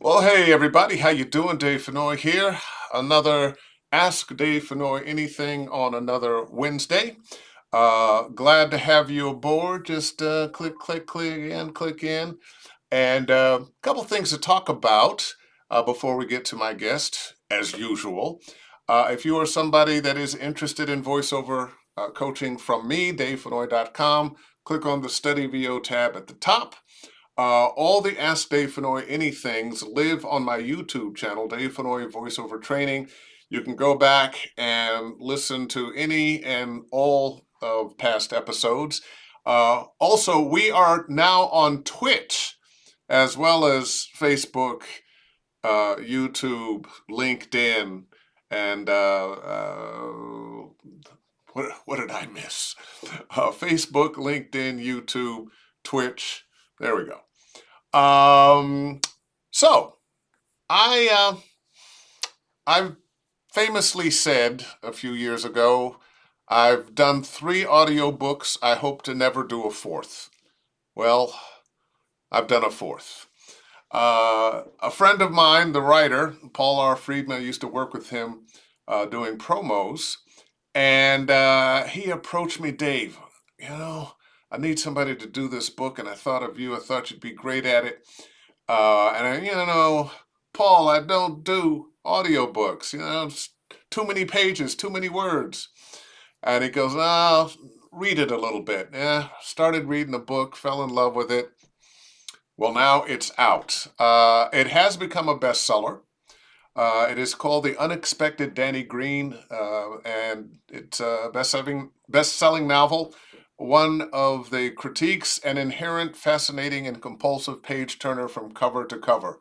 Well, hey everybody, how you doing? Dave Fennoy here. Another Ask Dave Fennoy Anything on another Wednesday. Glad to have you aboard. Just click in. And a couple things to talk about before we get to my guest, as usual. If you are somebody that is interested in voiceover coaching from me, davefenoy.com, click on the Study VO tab at the top. All the Ask Dave Fennoy Anythings live on my YouTube channel, Dave Fennoy Voiceover Training. You can go back and listen to any and all of past episodes. Also, we are now on Twitch as well as Facebook, YouTube, LinkedIn, and what did I miss? Facebook, LinkedIn, YouTube, Twitch. There we go. So I've famously said a few years ago, I've done 3 audiobooks. I hope to never do a 4th. Well, I've done a 4th. A friend of mine, the writer, Paul R. Friedman, I used to work with him doing promos, and he approached me, Dave, I need somebody to do this book, and I thought of you. I thought you'd be great at it. Paul, I don't do audiobooks. It's too many pages, too many words. And he goes, read it a little bit. Yeah, started reading the book, fell in love with it. Well, now it's out. It has become a bestseller. It is called The Unexpected Danny Green, and it's a best-selling novel. One of the critiques, an inherent, fascinating, and compulsive page-turner from cover to cover.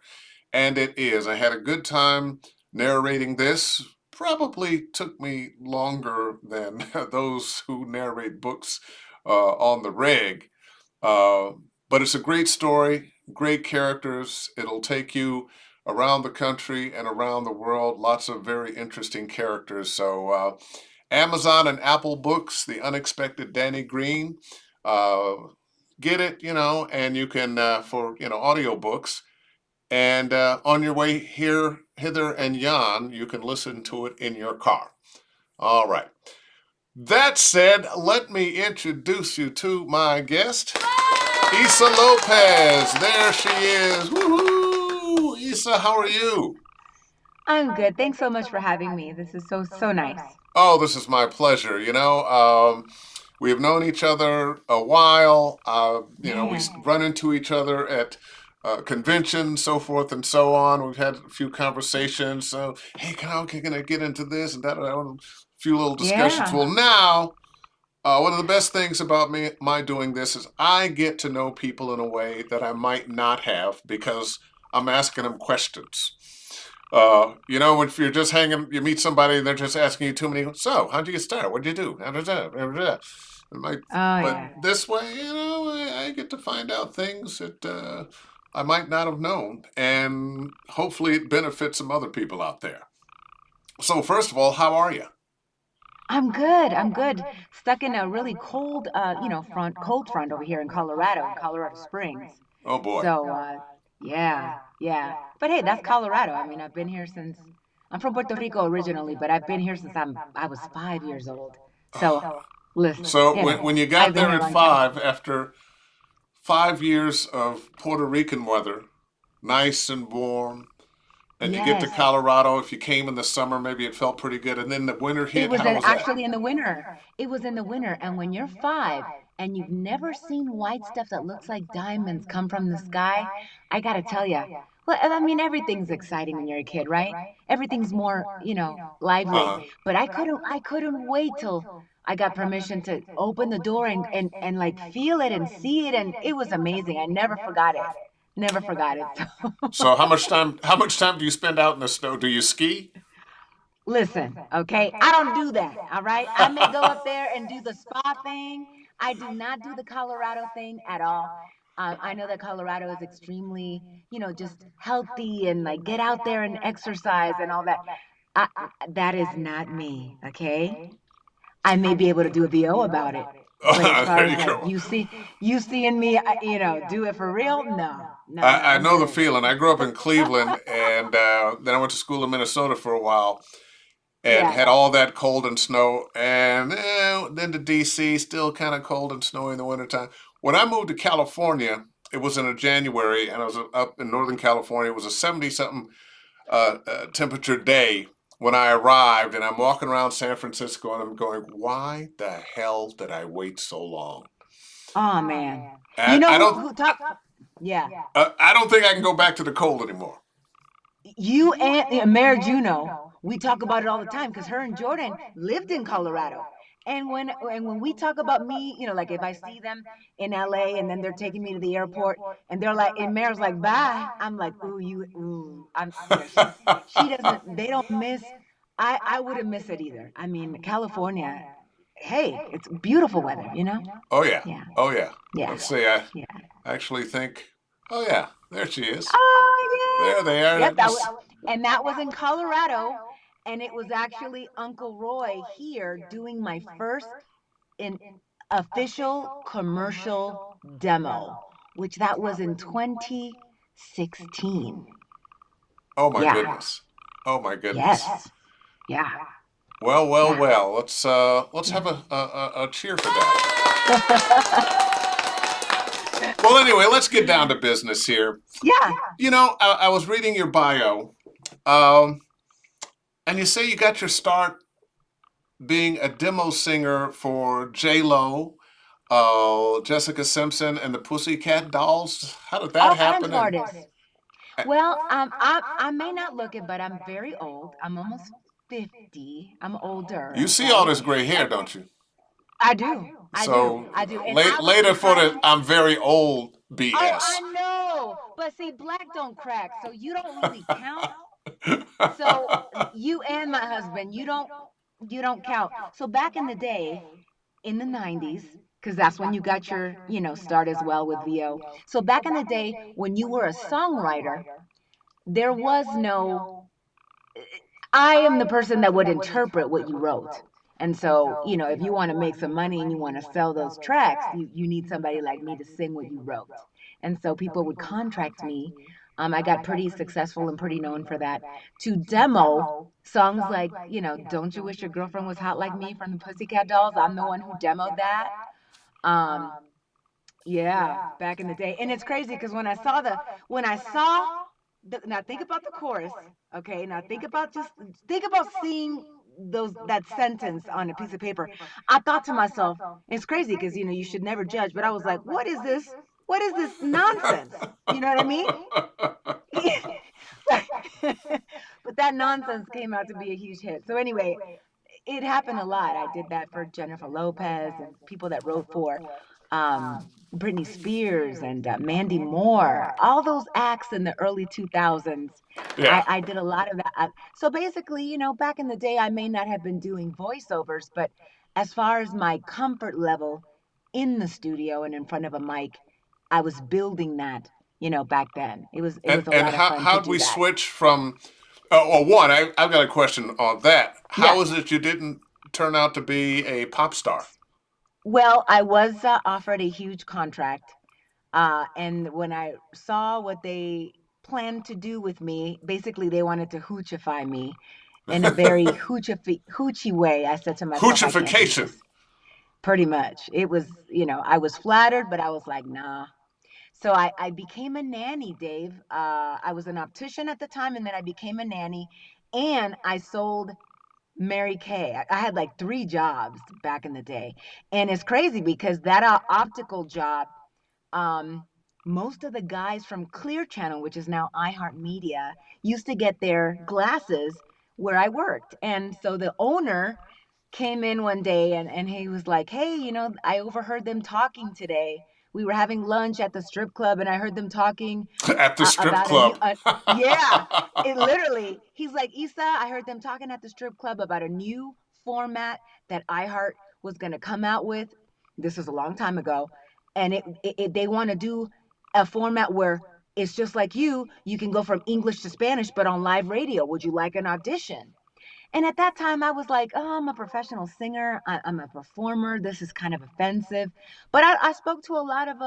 And it is. I had a good time narrating this. Probably took me longer than those who narrate books on the reg. But it's a great story, great characters. It'll take you around the country and around the world. Lots of very interesting characters. So Amazon and Apple Books, The Unexpected Danny Green. Get it, and you can, for, audiobooks. And on your way hither and yon, you can listen to it in your car. All right. That said, let me introduce you to my guest, Issa Lopez. There she is. Woohoo! Issa, how are you? I'm good. Thanks so much for having me. This is so nice. Oh, this is my pleasure. We have known each other a while. We run into each other at conventions, so forth and so on. We've had a few conversations. So, hey, can I get into this and that? A few little discussions. Yeah. Well, now, one of the best things about my doing this is I get to know people in a way that I might not have because I'm asking them questions. If you're just hanging, you meet somebody and they're just asking you too many. So, how'd you get started? What'd you do? But this way, I get to find out things that I might not have known, and hopefully it benefits some other people out there. So, first of all, how are you? I'm good. I'm good. Stuck in a really cold, cold front over here in Colorado Springs. Oh boy. So, yeah. But hey, that's Colorado. I mean, I'm from Puerto Rico originally, but I've been here since I was 5 years old. So, listen. So when you got I've been there here a at long time. 5, after 5 years of Puerto Rican weather, nice and warm, and you get to Yes. Colorado, if you came in the summer, maybe it felt pretty good, and then the winter It hit. was How was that? actually in the winter. It was in the winter. And when you're 5 and you've never seen white stuff that looks like diamonds come from the sky, I gotta tell you, well, I mean, everything's exciting when you're a kid, right? Everything's more, lively. Uh-huh. But I couldn't wait till I got permission to open the door and like feel it and see it. And it was amazing. I never forgot it. Never forgot it. So how much time do you spend out in the snow? Do you ski? Listen, okay? I don't do that, all right? I may go up there and do the spa thing. I do not do the Colorado thing at all. I know that Colorado is extremely, just healthy and like get out there and exercise and all that. That is not me, okay? I may be able to do a VO about it. But as far There as you like go. you seeing me, do it for real? No, no, no. I I'm know the good. feeling. I grew up in Cleveland, and then I went to school in Minnesota for a while, and Yeah. had all that cold and snow, and then to DC, still kind of cold and snowy in the wintertime. When I moved to California, it was in a January, and I was up in Northern California. It was a 70 something temperature day when I arrived, and I'm walking around San Francisco, and I'm going, why the hell did I wait so long? Oh man. You And know who talk? Yeah. I don't think I can go back to the cold anymore. You and Mary Juno, we talk about it all the time because her and Jordan lived in Colorado. And when we talk about me, like if I see them in LA and then they're taking me to the airport and they're like, and Mary's like, bye. I'm like, she doesn't, they don't miss. I wouldn't miss it either. I mean, California, hey, it's beautiful weather. Oh yeah, Yeah, oh yeah. yeah, Let's see. I yeah. actually think. Oh yeah, there she is. Oh There they yeah. are. Yep, That just and that was in Colorado. And it was actually Uncle Roy here doing my first in official commercial demo, which that was in 2016. oh my Yeah. goodness. Oh my goodness. Yes. Yeah. Well, well, Yeah. well. Let's Yeah. have a cheer for that. Well, anyway, let's get down to business here. Yeah. I was reading your bio, um, and you say you got your start being a demo singer for J Lo, Jessica Simpson, and the Pussycat Dolls. How did that All kinds happen? of And artists. Well, I may not look it, but I'm very old. I'm almost 50. I'm you older, see all right? this gray hair, don't you? I do. I do. So I do. And I was later for the behind. I'm very old Oh, BS. I know. But see, black don't crack, so you don't really count. So you and my husband, you don't count. So back in the day, in the 90s, because that's when you got your, start as well with VO. So back in the day, when you were a songwriter, there was no I am the person that would interpret what you wrote. And so, if you want to make some money and you want to sell those tracks, you need somebody like me to sing what you wrote. And so people would contract me. I got pretty successful and pretty known for that to demo songs like, Don't You Wish Your Girlfriend Was Hot Like Me from the Pussycat Dolls. I'm the one who demoed that. Um, yeah, back in the day. And it's crazy because now think about the chorus, okay? Now think about seeing that sentence on a piece of paper. I thought to myself, it's crazy because you should never judge, but I was like, what is this? What is this nonsense? You know what I mean? But that nonsense came out to be a huge hit. So anyway, it happened a lot. I did that for Jennifer Lopez and people that wrote for Britney Spears and Mandy Moore, all those acts in the early 2000s. I, Yeah. I did a lot of that. So basically, back in the day, I may not have been doing voiceovers, but as far as my comfort level in the studio and in front of a mic, I was building that, back then. It was a And lot of fun to how'd do we that. switch from? Well, one, I've got a question on that. Yeah. How is it you didn't turn out to be a pop star? Well, I was offered a huge contract. And when I saw what they planned to do with me, basically they wanted to hoochify me in a very hoochie way. I said to myself, I can't do Hoochification. this. Pretty much. It was, I was flattered, but I was like, nah. So I became a nanny, Dave. I was an optician at the time, and then I became a nanny, and I sold Mary Kay. I had like 3 jobs back in the day. And it's crazy because that optical job, um, most of the guys from Clear Channel, which is now iHeartMedia, used to get their glasses where I worked. And so the owner came in one day and he was like, hey, I overheard them talking today. We were having lunch at the strip club and I heard them talking At the strip about a new, club. yeah, it literally, he's like, Issa, I heard them talking at the strip club about a new format that iHeart was going to come out with. This was a long time ago. And they want to do a format where it's just like you can go from English to Spanish, but on live radio. Would you like an audition? And at that time, I was like, oh, I'm a professional singer. I'm a performer. This is kind of offensive. But I spoke to a lot of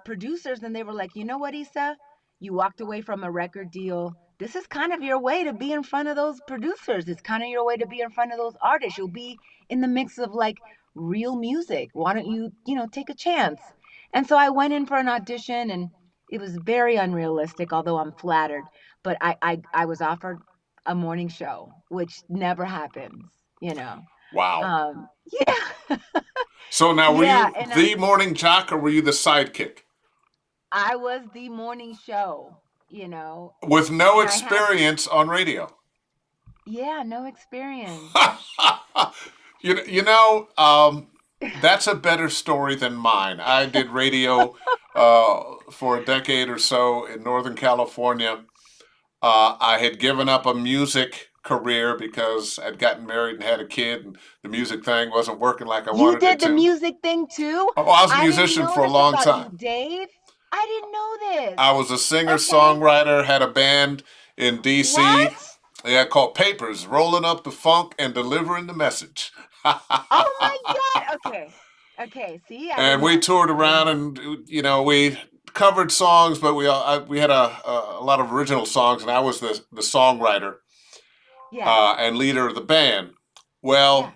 producers, and they were like, you know what, Issa? You walked away from a record deal. This is kind of your way to be in front of those producers. It's kind of your way to be in front of those artists. You'll be in the mix of like real music. Why don't you, take a chance? And so I went in for an audition, and it was very unrealistic, although I'm flattered. But I was offered a morning show, which never happens, you know. Wow. Yeah, So now, were yeah, you and the morning jock or were you the sidekick? I was the morning show, you know, With no and I had, experience on radio. yeah, no experience. you know, that's a better story than mine. I did radio for a decade or so in Northern California. I had given up a music career because I'd gotten married and had a kid, and the music thing wasn't working like I You wanted it did the to. music thing too? Oh, I was a I didn't musician know for a this long about you, time. Dave. I didn't know this. I was a singer Okay. songwriter, had a band in D.C. What? Yeah, called Papers, rolling up the funk and delivering the message. Oh my God. Okay. Okay. See, I And didn't we know. toured I didn't around, know. and we covered songs, but we had a lot of original songs, and I was the songwriter Yeah. and leader of the band. Well, Yeah.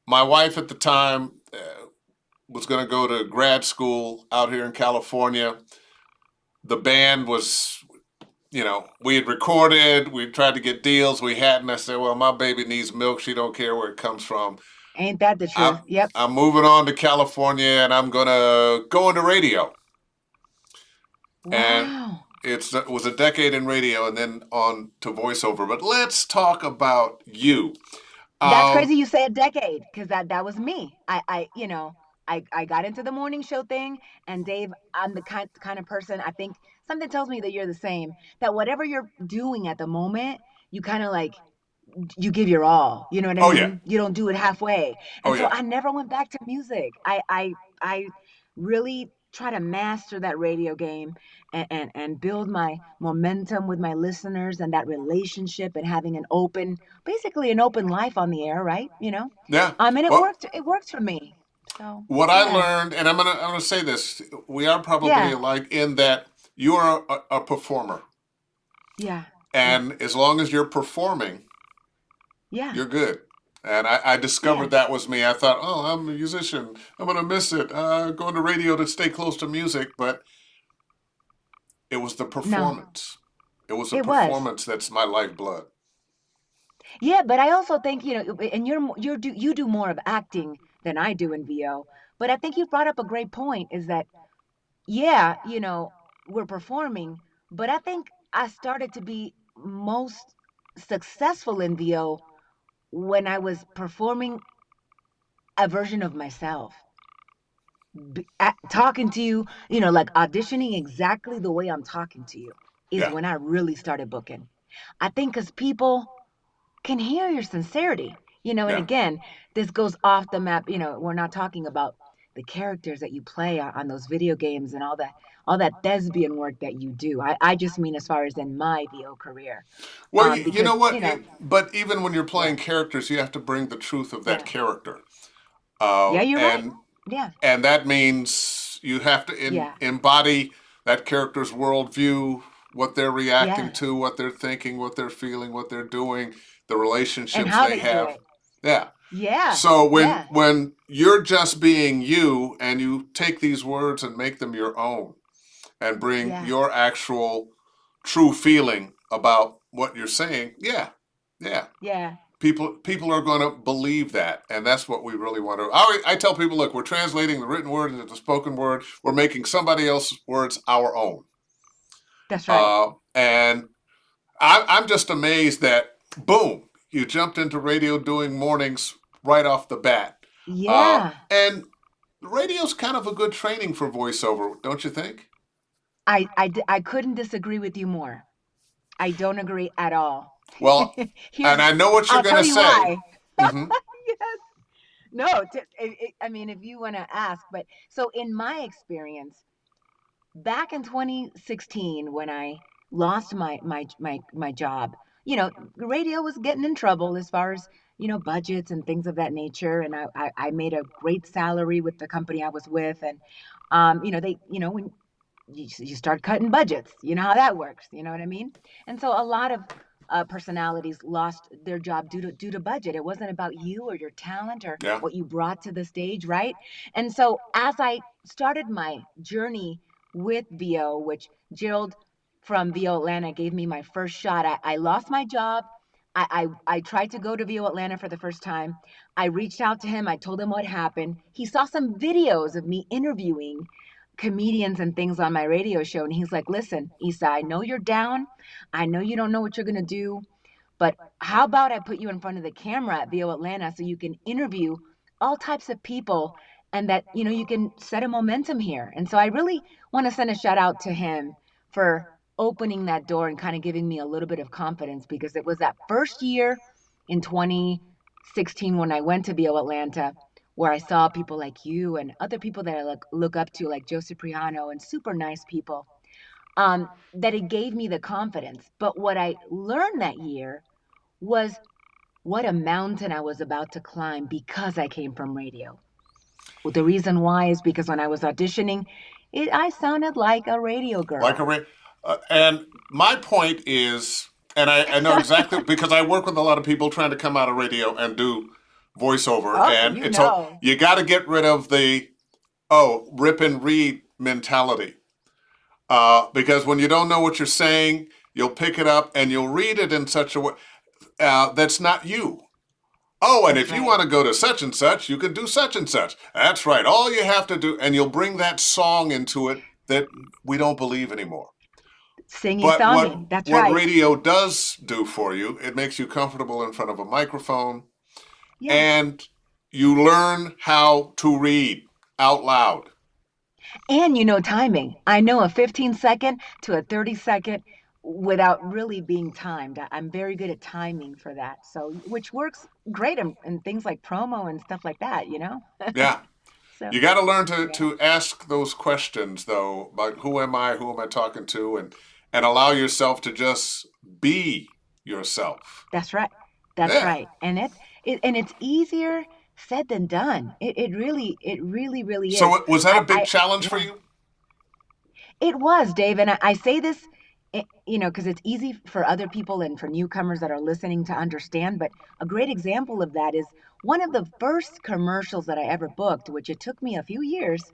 my wife at the time was going to go to grad school out here in California. The band was, we had recorded, we tried to get deals, we hadn't. I said, well, my baby needs milk. She don't care where it comes from. Ain't that the I'm, truth? Yep. I'm moving on to California, and I'm going to go into radio. And Wow. it was a decade in radio and then on to voiceover. But let's talk about you. That's Um, crazy you say a decade, because that was me. I got into the morning show thing, and Dave, I'm the kind of person, I think something tells me that you're the same, that whatever you're doing at the moment, you kind of like you give your all. You know what I oh, yeah. mean? You don't do it halfway. Oh, And so yeah. I never went back to music. I really try to master that radio game, and build my momentum with my listeners, and that relationship, and having basically an open life on the air, right? Yeah. And it Well, worked for me. So what I yeah. learned, and I'm gonna say this, we are probably Yeah. alike in that you are a performer, Yeah. Yeah. and as long as you're performing, Yeah. you're good. And I discovered Yeah. that was me. I thought, oh, I'm a musician. I'm gonna miss it. Going to radio to stay close to music, but it was the No, performance. It was the it was. performance that's my lifeblood. Yeah, but I also think, and you do more of acting than I do in VO. But I think you brought up a great point, is that, yeah, we're performing, but I think I started to be most successful in VO when I was performing a version of myself. Talking to you, like auditioning exactly the way I'm talking to you, is Yeah, when I really started booking. I think because people can hear your sincerity, and yeah, again, this goes off the map. We're not talking about the characters that you play on those video games, and all that thespian work that you do. I just mean as far as in my VO career. Well, you Because know what? But even when you're yeah, playing characters, you have to bring the truth of that yeah, character, yeah, you're right. and Yeah, that means you have to yeah, embody that character's worldview, what they're reacting yeah. to, what they're thinking, what they're feeling, what they're doing, the And relationships how they they do have. it. Yeah. Yeah, So when yeah, you're just being you and you take these words and make them your own and bring yeah, your actual true feeling about what you're saying, yeah, yeah, yeah. people are going to believe that, and that's what we really want to. I tell people, look, we're translating the written word into the spoken word. We're making somebody else's words our own, That's right. and I'm just amazed that boom, you jumped into radio doing mornings right off the bat, Yeah, and radio's kind of a good training for voiceover, don't you think? I couldn't disagree with you more. I don't agree at all. Well, and Here's, I know what you're I'll going tell to you say. why. Hmm. Yes. No, I mean, if you want to ask, but so in my experience, back in 2016, when I lost my job, radio was getting in trouble as far as, budgets and things of that nature. And I made a great salary with the company I was with. And, when you start cutting budgets. You know how that works. You know what I mean? And so a lot of personalities lost their job due to budget. It wasn't about you or your talent or Yeah. what you brought to the stage, right? And so as I started my journey with VO, which Gerald from VO Atlanta gave me my first shot. I lost my job. I tried to go to VO Atlanta for the first time. I reached out to him. I told him what happened. He saw some videos of me interviewing comedians and things on my radio show. And he's like, listen, Issa, I know you're down. I know you don't know what you're going to do, but how about I put you in front of the camera at VO Atlanta so you can interview all types of people and that, you can set a momentum here. And so I really want to send a shout out to him for opening that door and kind of giving me a little bit of confidence, because it was that first year in 2016 when I went to VO Atlanta where I saw people like you and other people that I look up to, like Joe Cipriano and super nice people, that it gave me the confidence. But what I learned that year was what a mountain I was about to climb because I came from radio. Well, the reason why is because when I was auditioning, I sounded like a radio Like a girl. and my point is, and I know exactly because I work with a lot of people trying to come out of radio and do voiceover, Oh, and you it's a, know. you got to get rid of the rip and read mentality, because when you don't know what you're saying, you'll pick it up and you'll read it in such a way that's not you. Oh, and That's if you right. want to go to such and such, you can do such and such. That's right. All you have to do, and you'll bring that song into it that we don't believe anymore. Singy But songy. That's what right. radio does do for you, it makes you comfortable in front of a microphone, Yes. and you learn how to read out loud. And timing. I know a 15-second to a 30-second without really being timed. I'm very good at timing for that. So, which works great in things like promo and stuff like that. Yeah. So, You got to learn yeah, to ask those questions though, like who am I? Who am I talking to? And allow yourself to just be yourself. that's right. That's Yeah. right. And it's easier said than done. It really is. So was that a big challenge for Yeah. you? It was, Dave, and I say this, because it's easy for other people and for newcomers that are listening to understand. But a great example of that is one of the first commercials that I ever booked, which it took me a few years,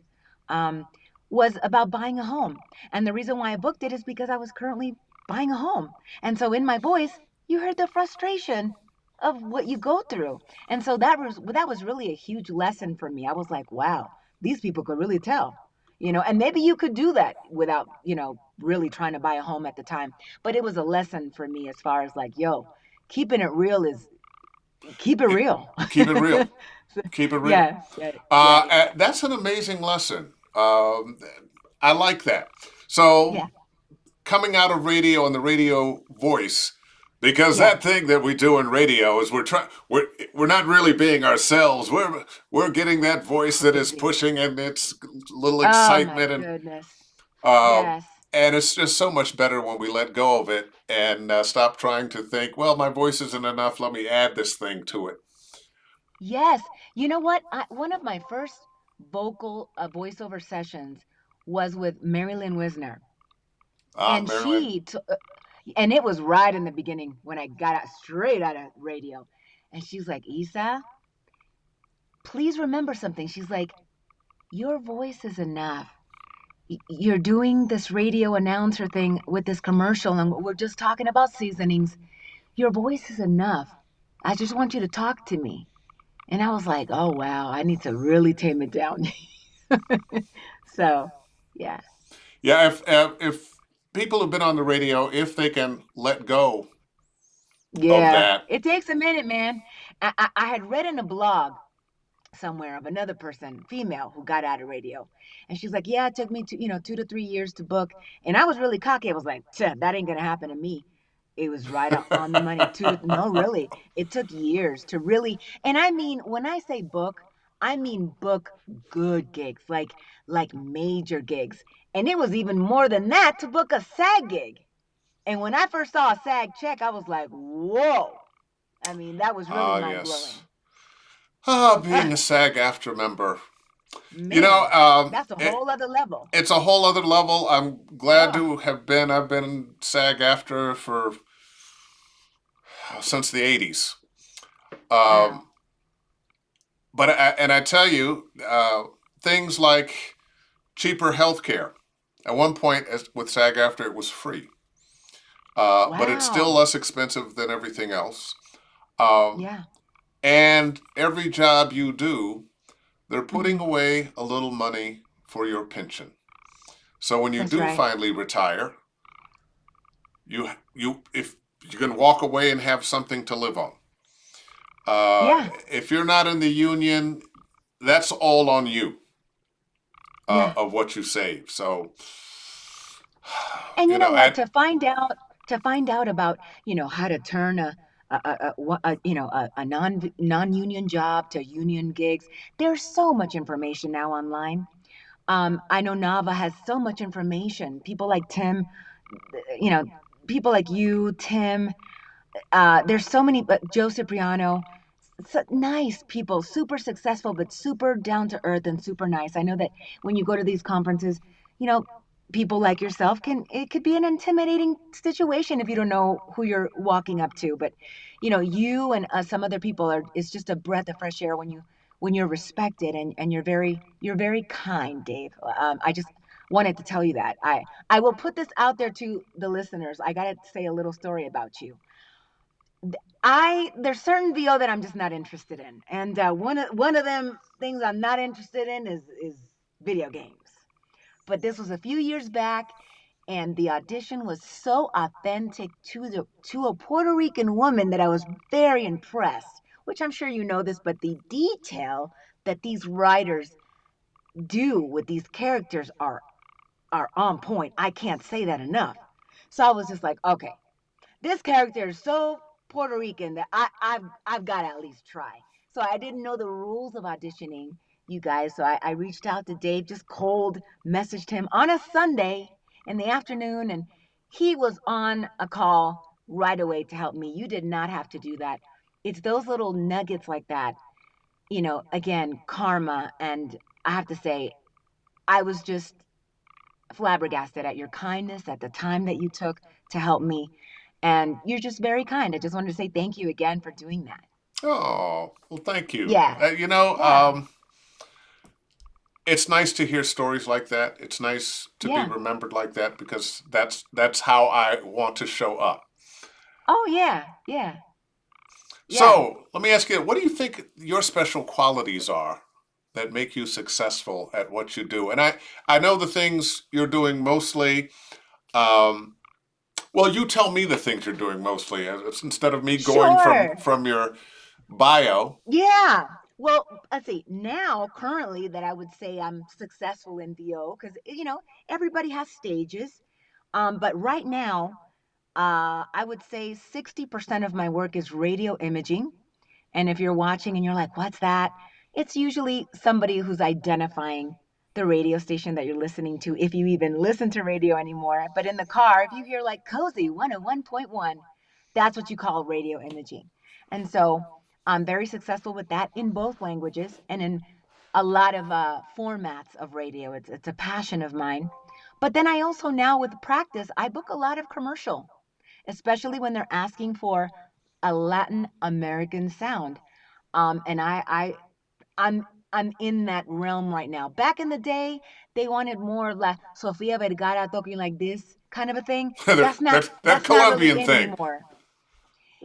um, was about buying a home. And the reason why I booked it is because I was currently buying a home. And so in my voice, you heard the frustration of what you go through. And so that was really a huge lesson for me. I was like, wow, these people could really tell. And maybe you could do that without, really trying to buy a home at the time. But it was a lesson for me as far as like, yo, keeping it real is keep it It, real. keep it real. Keep it real. Yeah, yeah, yeah, yeah, yeah. That's an amazing lesson. I like that. So Yeah. coming out of radio and the radio voice, because Yeah. that thing that we do in radio is we're not really being ourselves. We're getting that voice that is Crazy. pushing and it's a little Oh my excitement goodness. uh, Yes. and it's just so much better when we let go of it and stop trying to think, well, my voice isn't enough. Let me add this thing to it. Yes. You know what? One of my first vocal voiceover sessions was with Marilyn Wisner. Ah, And Marilyn. and it was right in the beginning when I got out straight out of radio. And she's like, Issa, please remember something. She's like, your voice is enough. You're doing this radio announcer thing with this commercial, and we're just talking about seasonings. Your voice is enough. I just want you to talk to me. And I was like, oh, wow, I need to really tame it down. So, yeah. Yeah, if people have been on the radio, if they can let go of Yeah. that, It takes a minute, man. I had read in a blog somewhere of another person, female, who got out of radio. And she's like, yeah, it took me 2 to 3 years to book. And I was really cocky. I was like, that ain't gonna happen to me. It was right on the money. No, really. It took years to really, and I mean, when I say book, I mean book good gigs, like major gigs. And it was even more than that to book a SAG gig. And when I first saw a SAG check, I was like, whoa. I mean, that was really Ah, mind yes. blowing. Ah, being a SAG-AFTRA member. You know, Man, that's a it, whole other level. it's a whole other level. I'm glad Oh, to have been. I've been SAG-AFTRA for since the '80s. wow. Um, and I tell you, things like cheaper health care. At one point, with SAG-AFTRA, it was free, but it's still Wow. less expensive than everything else. Um, Yeah, and every job you do, they're putting hmm, away a little money for your pension. So when you that's do right. finally retire, you if you can walk away and have something to live on. Yeah, If you're not in the union, that's all on you yeah. of what you save. So And you you know know, what? at To find out about, how to turn a non-union job to union gigs. There's so much information now online. I know Nava has so much information. People like Tim, you know, people like you, Tim. There's so many, but Joe Cipriano, so nice people, super successful, but super down to earth and super nice. I know that when you go to these conferences, you know, people like yourself it could be an intimidating situation if you don't know who you're walking up to. But, you and some other people it's just a breath of fresh air when you're respected and you're very kind, Dave. I just wanted to tell you that. I will put this out there to the listeners. I got to say a little story about you. There's certain VO that I'm just not interested in, and one of them things I'm not interested in is video games. But this was a few years back, and the audition was so authentic to a Puerto Rican woman that I was very impressed. Which I'm sure you know this, but the detail that these writers do with these characters are on point. I can't say that enough. So I was just like, okay, this character is so Puerto Rican that I've got to at least try. So I didn't know the rules of auditioning, you guys. So I reached out to Dave, just cold messaged him on a Sunday in the afternoon, and he was on a call right away to help me. You did not have to do that. It's those little nuggets like that, again, karma. And I have to say, I was just flabbergasted at your kindness, at the time that you took to help me. And you're just very kind. I just wanted to say thank you again for doing that. oh well, thank you. Yeah. Yeah. It's nice to hear stories like that. It's nice to be Yeah. remembered like that because that's how I want to show up. Oh, yeah. Yeah. Yeah. So let me ask you, what do you think your special qualities are that make you successful at what you do? And I know the things you're doing mostly. Um, well, you tell me the things you're doing mostly, instead of me going from Sure. your bio. Yeah. Well, let's see. Now, currently, that I would say I'm successful in VO because, everybody has stages. But right now, I would say 60% of my work is radio imaging. And if you're watching and you're like, what's that? It's usually somebody who's identifying the radio station that you're listening to, if you even listen to radio anymore. But in the car, if you hear like Cozy 101.1, that's what you call radio imaging. And so I'm very successful with that in both languages and in a lot of formats of radio. It's a passion of mine. But then I also now with practice, I book a lot of commercial, especially when they're asking for a Latin American sound. And I'm I'm in that realm right now. Back in the day, they wanted more like Sofia Vergara talking like this kind of a thing. That's not That that's not really Colombian in thing. anymore.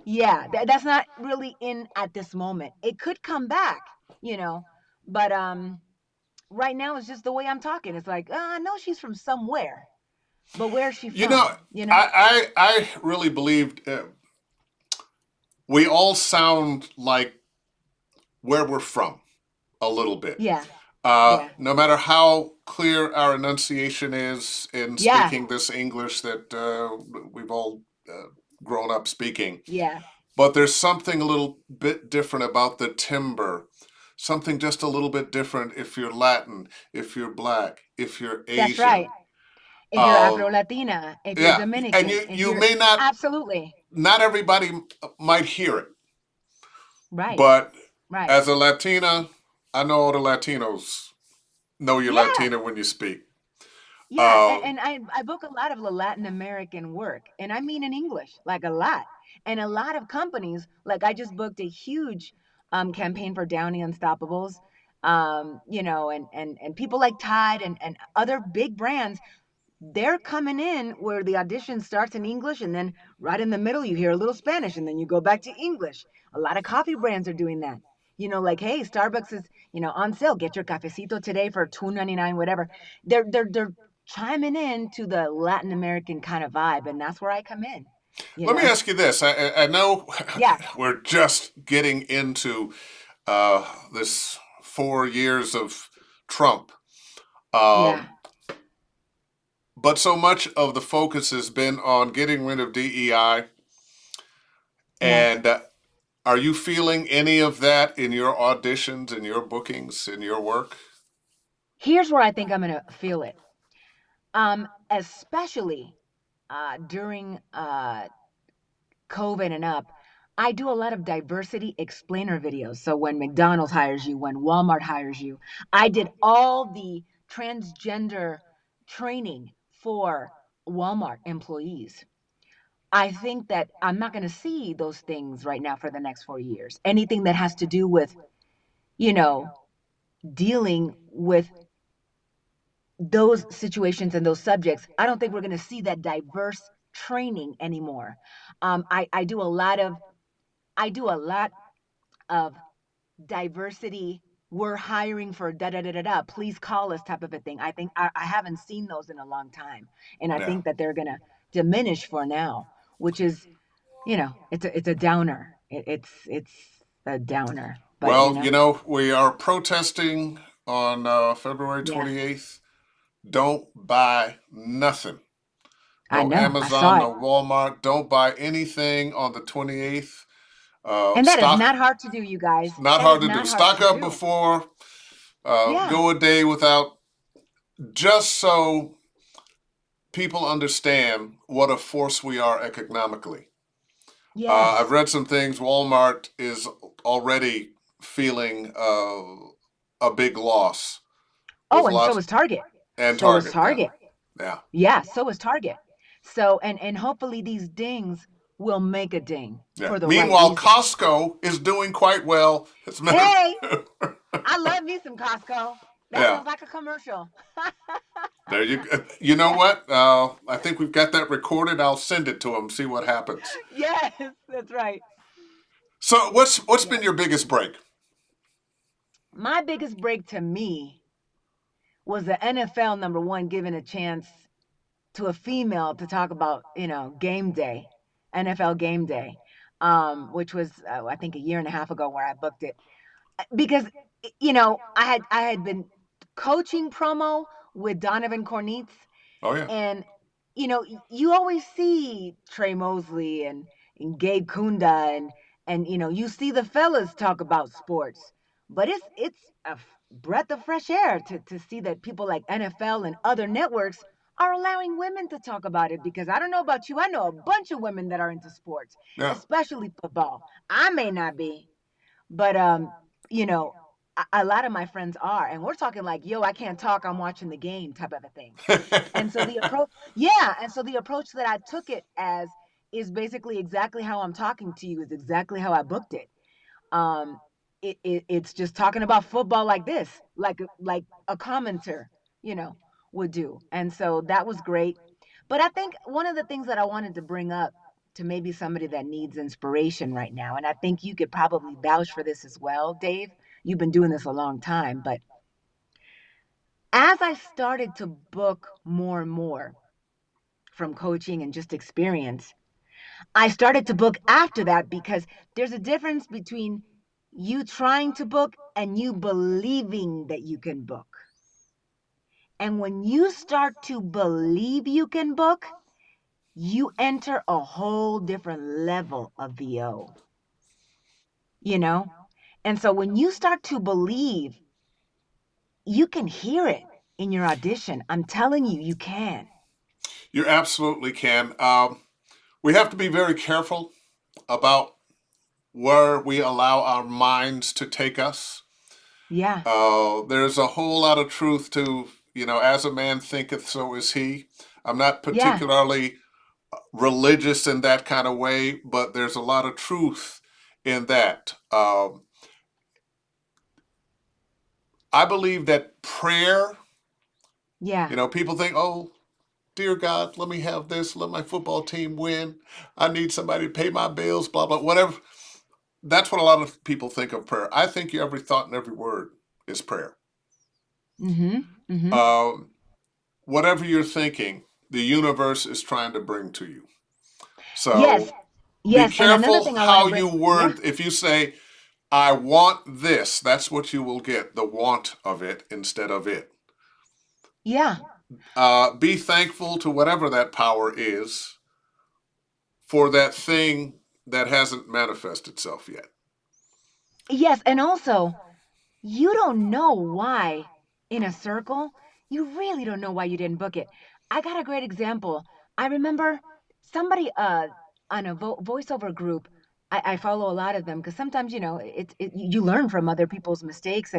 Yeah, that's not really in at this moment. It could come back, but right now it's just the way I'm talking. It's like, I know she's from somewhere, but where's she You know, from? You know? I really believed we all sound like where we're from a little bit. Yeah, yeah, No matter how clear our enunciation is in yeah, speaking this English that we've all grown up speaking, yeah. but there's something a little bit different about the timbre. Something just a little bit different if you're Latin, if you're black, if you're That's right. Asian. If you're Um, Afro Latina, if you're yeah, and Dominican, if you you're may not, absolutely not everybody might hear it, right, but right. as a Latina, I know all the Latinos know you're Yeah, Latina when you speak. yeah. Um, And I book a lot of the Latin American work, and I mean in English, like a lot. And a lot of companies, like I just booked a huge campaign for Downy Unstoppables. And people like Tide and other big brands, they're coming in where the audition starts in English, and then right in the middle you hear a little Spanish, and then you go back to English. A lot of coffee brands are doing that. Like, hey, Starbucks is, on sale. Get your cafecito today for $2.99, whatever. They're chiming in to the Latin American kind of vibe, and that's where I come in. You Let me know? ask you this. I know Yeah, we're just getting into this 4 years of Trump, yeah, um, but so much of the focus has been on getting rid of DEI. yes. And are you feeling any of that in your auditions, in your bookings, in your work? Here's where I think I'm gonna feel it. Especially during COVID and up, I do a lot of diversity explainer videos. So when McDonald's hires you, when Walmart hires you, I did all the transgender training for Walmart employees. I think that I'm not going to see those things right now for the next 4 years. Anything that has to do with, you know, dealing with those situations and those subjects, I don't think we're going to see that diverse training anymore. I do a lot of of diversity. We're hiring for da da da da da. Please call us type of a thing. I think I haven't seen those in a long time, and I Yeah. think that they're gonna diminish for now, which is, it's a downer. It's a downer, but Well, we are protesting on February yeah, 28th. Don't buy nothing. I No know. I Amazon, saw it, no Walmart. Don't buy anything on the 28th. and that is Stock, not hard to do, you guys. not That is hard to do. not hard Stock to up do. before, Yeah. go a day without, just so people understand what a force we are economically. I've Yes. read some things. Walmart is already feeling a big loss with Oh, and so lots, is Target. and So is Target. Yeah, Target. yeah, Yeah, so is Target. So and hopefully these dings will make a ding yeah. for the right Meanwhile, reasons. Costco is doing quite well. As a matter Hey, of, I love me some Costco. That yeah. sounds like a commercial. There you go. You know what? I think we've got that recorded. I'll send it to them. See what happens. Yes, that's right. So, what's Yeah. been your biggest break? My biggest break to me was the NFL number one giving a chance to a female to talk about, game day, NFL game day, which was I think a year and a half ago where I booked it. Because I had been coaching promo with Donovan Cornitz, Oh yeah, and you always see Trey Mosley and Gabe Kunda, and you see the fellas talk about sports, but it's a breath of fresh air to see that people like NFL and other networks are allowing women to talk about it, because I don't know about you, I know a bunch of women that are into sports, yeah. especially football. I may not be, but you know, a lot of my friends are, and we're talking like, yo, I can't talk, I'm watching the game type of a thing. And so the approach, yeah, and so the approach that I took it as is basically exactly how I'm talking to you, is exactly how I booked it. Um, it's just talking about football like this, like a commenter, you know, would do. And so that was great. But I think one of the things that I wanted to bring up to maybe somebody that needs inspiration right now, and I think you could probably vouch for this as well, Dave. You've been doing this a long time, but as I started to book more and more from coaching and just experience, I started to book after that, because there's a difference between you trying to book and you believing that you can book. And when you start to believe you can book, you enter a whole different level of VO, you know? And so when you start to believe, you can hear it in your audition. I'm telling you, you can. You absolutely can. We have to be very careful about where we allow our minds to take us. Yeah, There's a whole lot of truth to, as a man thinketh, so is he. I'm not yeah, particularly religious in that kind of way, but there's a lot of truth in that. I believe that prayer, yeah. people think, oh, dear God, let me have this, let my football team win. I need somebody to pay my bills, blah, blah, whatever. That's what a lot of people think of prayer. I think every thought and every word is prayer. Mm-hmm. Mm-hmm. Um, Whatever you're thinking, the universe is trying to bring to you. Yes, So be yes. And another careful thing I want to how bring, you yeah, word. If you say, I want this, that's what you will get, the want of it instead of it. yeah. Be thankful to whatever that power is for that thing that hasn't manifested itself yet. Yes, and also you don't know why in a circle, you really don't know why you didn't book it. I got a great example. I remember somebody on a voiceover group. I follow a lot of them because sometimes you learn from other people's mistakes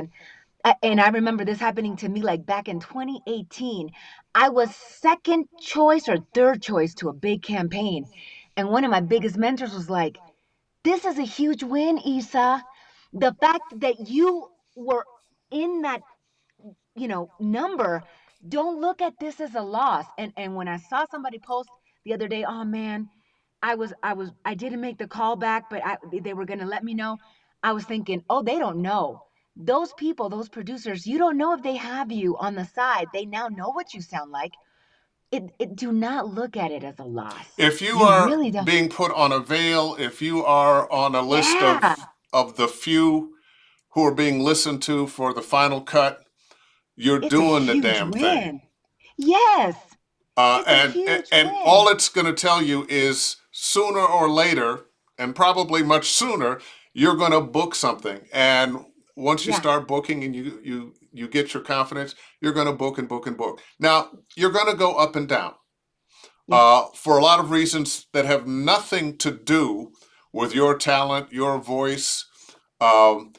and I remember this happening to me like back in 2018. I was second choice or third choice to a big campaign, and one of my biggest mentors was like, "This is a huge win, Issa. The fact that you were in that, number, don't look at this as a loss." And when I saw somebody post the other day, "Oh man, I didn't make the call back, but they were going to let me know." I was thinking, "Oh, they don't know. Those people, those producers, you don't know if they have you on the side. They now know what you sound like. It do not look at it as a loss. If you You are really don't." being put on a veil, if you are on a list Yeah, of the few who are being listened to for the final cut, you're it's a doing the huge damn thing. win. Yes, Uh, it's a and huge and win. all it's going to tell you is sooner or later, and probably much sooner, you're going to book something. And once you Yeah, start booking and you get your confidence, you're going to book and book and book. Now you're going to go up and down yeah, for a lot of reasons that have nothing to do with your talent, your voice. Um,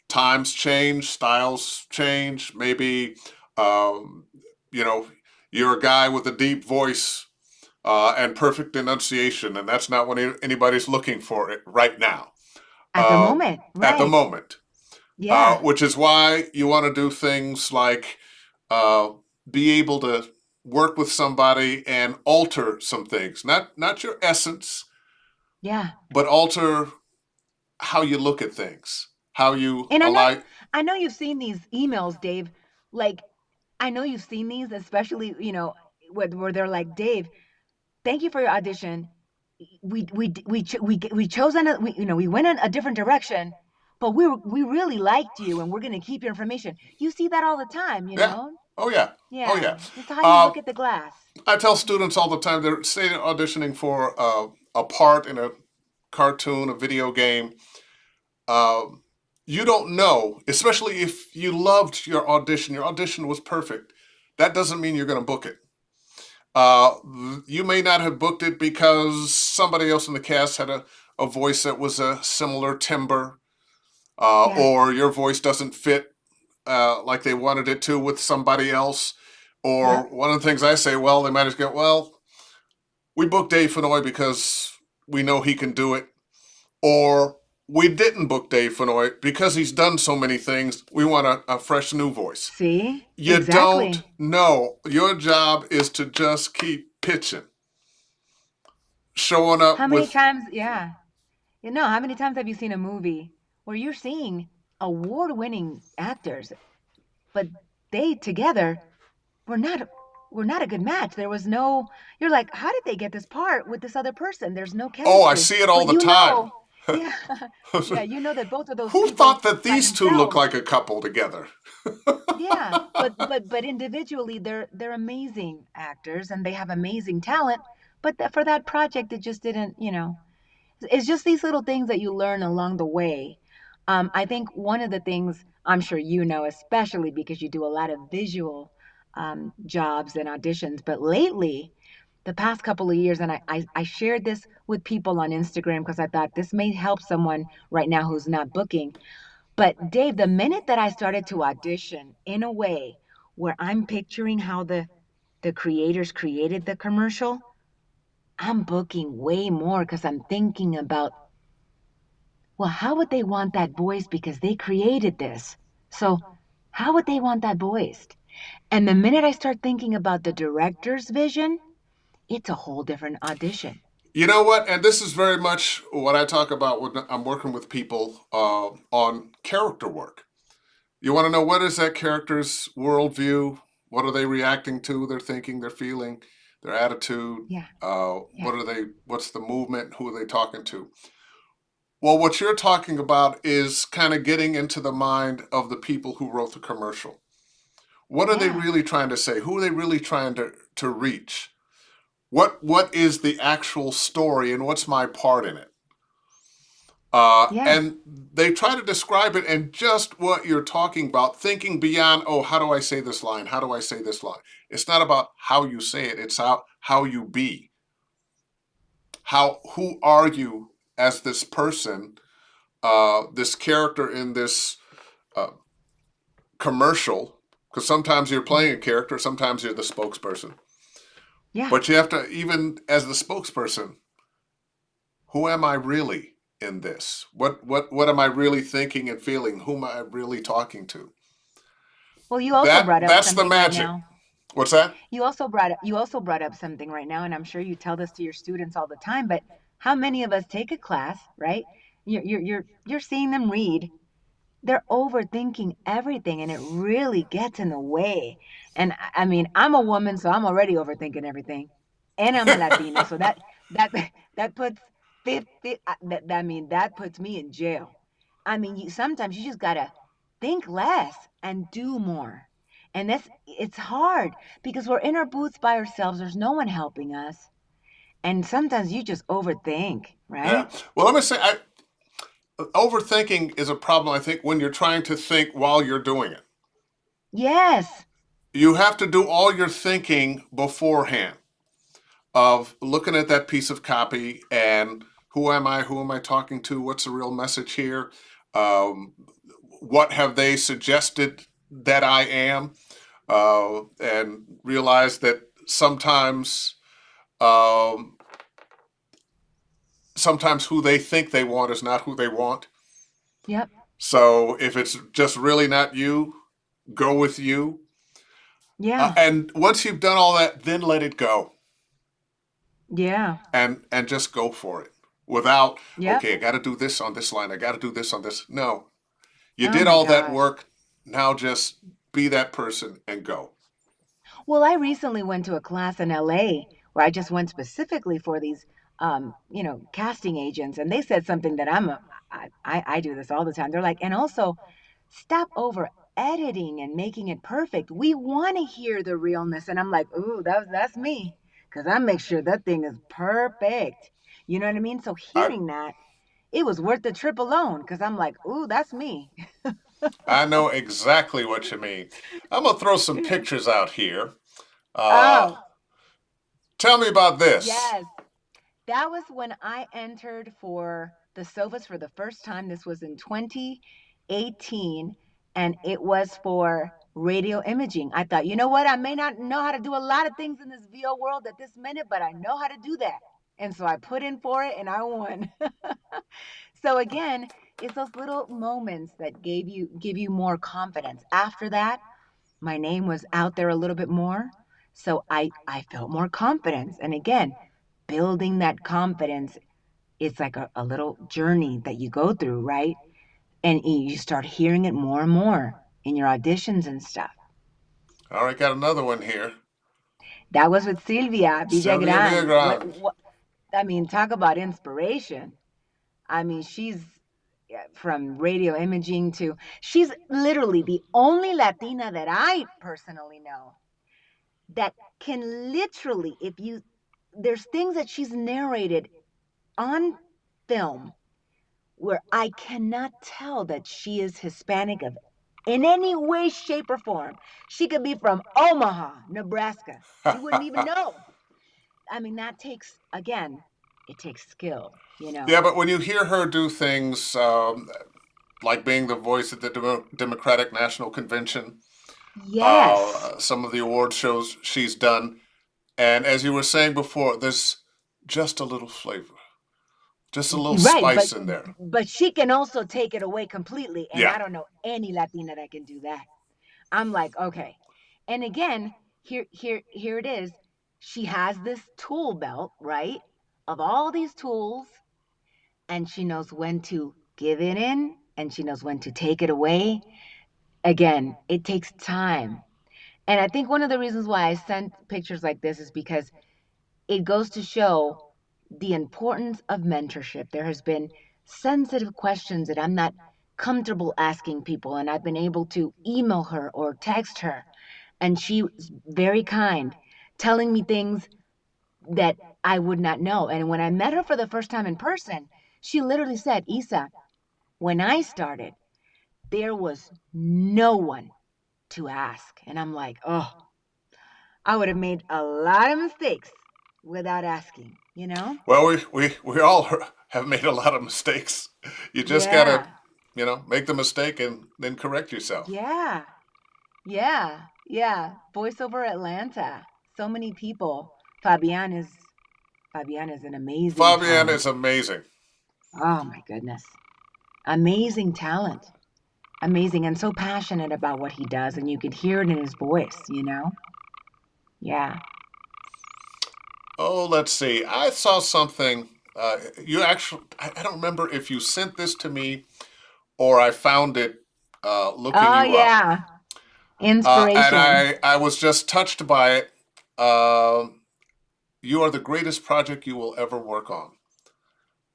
Times change, styles change. Maybe um, you know you're a guy with a deep voice and perfect enunciation, and that's not what anybody's looking for it right now at the uh, moment, at the right. moment. Yeah, Which is why you want to do things like uh, be able to work with somebody and alter some things, not your essence, yeah. but alter how you look at things, how you And allow. I know you've seen these emails, Dave. Like, I know you've seen these, especially, where they're like, "Dave, thank you for your audition. We chose we went in a different direction, but we really liked you, and we're gonna keep your information." You see that all the time, you Yeah. know? Oh yeah. Oh Yeah, yeah. it's how you Uh, look at the glass. I tell students all the time they're say they're auditioning for a part in a cartoon, a video game. Um, you don't know, especially if you loved your audition was perfect. That doesn't mean you're going to book it. Uh, you may not have booked it because somebody else in the cast had a voice that was a similar timbre, Yeah, or your voice doesn't fit like they wanted it to with somebody else. Or yep. one of the things I say, well, they might just go, well, we booked Dave Fennoy because we know he can do it. Or we didn't book Dave Fennoy because he's done so many things. We want a fresh new voice. See? You don't Exactly. know. Your job is to just keep pitching, showing up How many with, times, yeah. How many times have you seen a movie where you're seeing award-winning actors, but they together were not were not a good match. There was no, you're like, how did they get this part with this other person? There's no oh, I chemistry. see it all But the time. yeah, yeah, that both of those Who people thought that by these two look themselves. like a couple together? Yeah, but individually they're amazing actors and they have amazing talent. But for that project, it just didn't. It's just these little things that you learn along the way. I think one of the things I'm sure especially because you do a lot of visual jobs and auditions, but lately, the past couple of years, and I shared this with people on Instagram because I thought this may help someone right now who's not booking. But Dave, the minute that I started to audition in a way where I'm picturing how the creators created the commercial, I'm booking way more because I'm thinking about, well, how would they want that voice because they created this? So how would they want that voiced? And the minute I start thinking about the director's vision, it's a whole different audition. You know what? And this is very much what I talk about when I'm working with people on character work. You want to know what is that character's worldview? What are they reacting to? Their thinking, their feeling, their attitude. Yeah, What yeah, are they? What's the movement? Who are they talking to? Well, what you're talking about is kind of getting into the mind of the people who wrote the commercial. What are they yeah, really trying to say? Who are they really trying to reach? What is the actual story and what's my part in it? yeah, And they try to describe it in just what you're talking about, thinking beyond, oh, how do I say this line? How do I say this line? It's not about how you say it, it's how you be. Who are you as this person, this character in this uh, commercial? Because sometimes you're mm, playing a character, sometimes you're the spokesperson. yeah. But you have to, even as the spokesperson, who am I really in this? What am I really thinking and feeling? Who am I really talking to? Well, you also brought up That's the something right magic. now. What's that? You also brought up something right now, and I'm sure you tell this to your students all the time, but how many of us take a class, right? You're seeing them read, they're overthinking everything and it really gets in the way. And I mean, I'm a woman, so I'm already overthinking everything. And I'm a Latina, so that that puts 50 that I mean, that puts me in jail. I mean, sometimes you just got to think less and do more. And it's hard because we're in our booths by ourselves. There's no one helping us. And sometimes you just overthink, Yeah. right? Well, let me say, overthinking is a problem. I think when you're trying to think while you're doing it, Yes. you have to do all your thinking beforehand of looking at that piece of copy and who am I? Who am I talking to? What's the real message here? Um, what have they suggested that I am? And realize that um, sometimes who they think they want is not who they want. Yep. So if it's just really not you, go with you. Yeah. And once you've done all that, then let it go Yeah. and just go for it without, Yep. okay, I got to do this on this line. I got to do this on this. No, you Oh did my all that gosh. work. Now just be that person and go. Well, I recently went to a class in LA where I just went specifically for these, casting agents, and they said something that I do this all the time. They're like, and also stop over editing and making it perfect. We want to hear the realness, and I'm like, ooh, that's me, because I make sure that thing is perfect. You know what I mean? So I hearing that, it was worth the trip alone, because I'm like, ooh, that's me. I know exactly what you mean. I'm gonna throw some Yeah. pictures out here. Uh, Oh, Tell me about this. yes. That was when I entered for the sofas for the first time. This was in 2018, and it was for radio imaging. I thought, you know what? I may not know how to do a lot of things in this VO world at this minute, but I know how to do that. And so I put in for it and I won. So again, it's those little moments that give you more confidence. After that, my name was out there a little bit more. So I felt more confidence. And again, building that confidence, it's like a little journey that you go through, right? And you start hearing it more and more in your auditions and stuff. All right, got another one here. That was with Silvia Sylvia Villagran. Villagrán. What I mean, talk about inspiration. I mean, she's from radio imaging to she's literally the only Latina that I personally know that can literally, if you there's things that she's narrated on film where I cannot tell that she is Hispanic of in any way, shape, or form. She could be from Omaha, Nebraska. You wouldn't even know. I mean, that takes, again, it takes skill, you Yeah, know? but when you hear her do things like being the voice at the Democratic National Convention, Yes. some of the award shows she's done, and as you were saying before, there's just a little flavor, just a little Right, spice in there. but she can also take it away completely, and Yeah. I don't know any Latina that can do that. I'm like, okay. And again, here it is. She has this tool belt, right? Of all these tools, and she knows when to give it in and she knows when to take it away. Again, it takes time. And I think one of the reasons why I sent pictures like this is because it goes to show the importance of mentorship. There has been sensitive questions that I'm not comfortable asking people, and I've been able to email her or text her, and she was very kind, telling me things that I would not know. And when I met her for the first time in person, she literally said, Issa, when I started, there was no one to ask. And I'm like, oh, I would have made a lot of mistakes without asking, you know? Well, we all have made a lot of mistakes. You just gotta, Yeah, make the mistake and then correct yourself. yeah, yeah. Voiceover Atlanta. So many people. Fabian is an amazing Fabian talent. is amazing. Oh my goodness. Amazing talent. Amazing and so passionate about what he does, and you could hear it in his voice, you know? Yeah. Oh, let's see. I saw something. You actually, I don't remember if you sent this to me or I found it looking Oh you up. yeah. And Inspiration. I was just touched by it. You are the greatest project you will ever work on.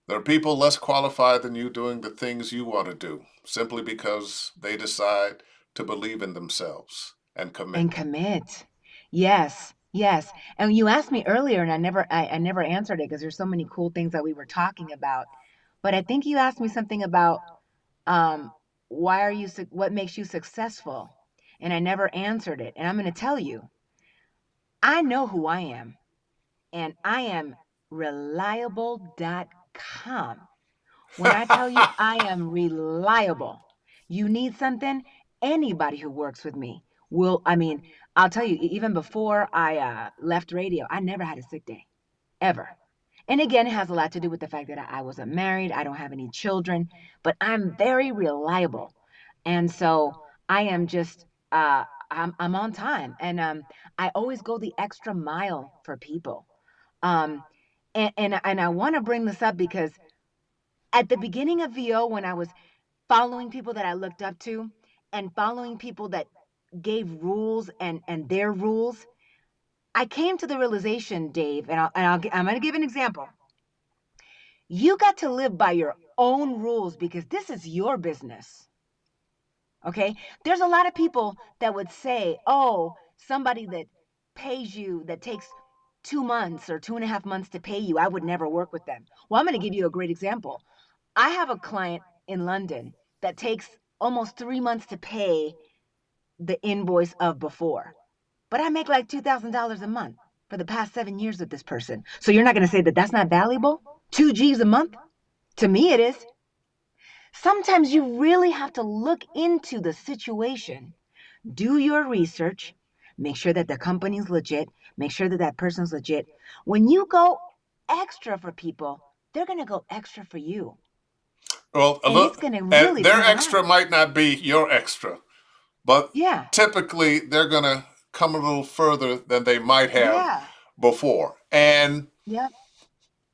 There are people less qualified than you doing the things you want to do simply because they decide to believe in themselves and And commit. commit. Yes, yes. And you asked me earlier, and I never answered it because there's so many cool things that we were talking about. But I think you asked me something about um, why are you, what makes you successful? And I never answered it. And I'm going to tell you, I know who I am, and I am reliable.com. When I tell you I am reliable, you need something, anybody who works with me will, I mean, I'll tell you, even before I left radio, I never had a sick day, ever. And again, it has a lot to do with the fact that I wasn't married, I don't have any children, but I'm very reliable. And so I am just, I'm on time. And I always go the extra mile for people. Um, and I want to bring this up because at the beginning of VO, when I was following people that I looked up to and following people that gave rules and their rules, I came to the realization, Dave, I'm going to give an example. You got to live by your own rules because this is your business. Okay? There's a lot of people that would say, oh, somebody that pays you, that takes 2 months or 2.5 months to pay you, I would never work with them. Well, I'm going to give you a great example. I have a client in London that takes almost 3 months to pay the invoice of before, but I make like $2,000 a month for the past 7 years with this person. So you're not going to say that that's not valuable? 2 G's a month? To me, it is. Sometimes you really have to look into the situation, do your research, make sure that the company's legit, make sure that that person's legit. When you go extra for people, they're going to go extra for you. Well, And it's going to and really their turn extra around. might not be your extra, but Yeah. typically they're going to come a little further than they might have Yeah. before. And Yep.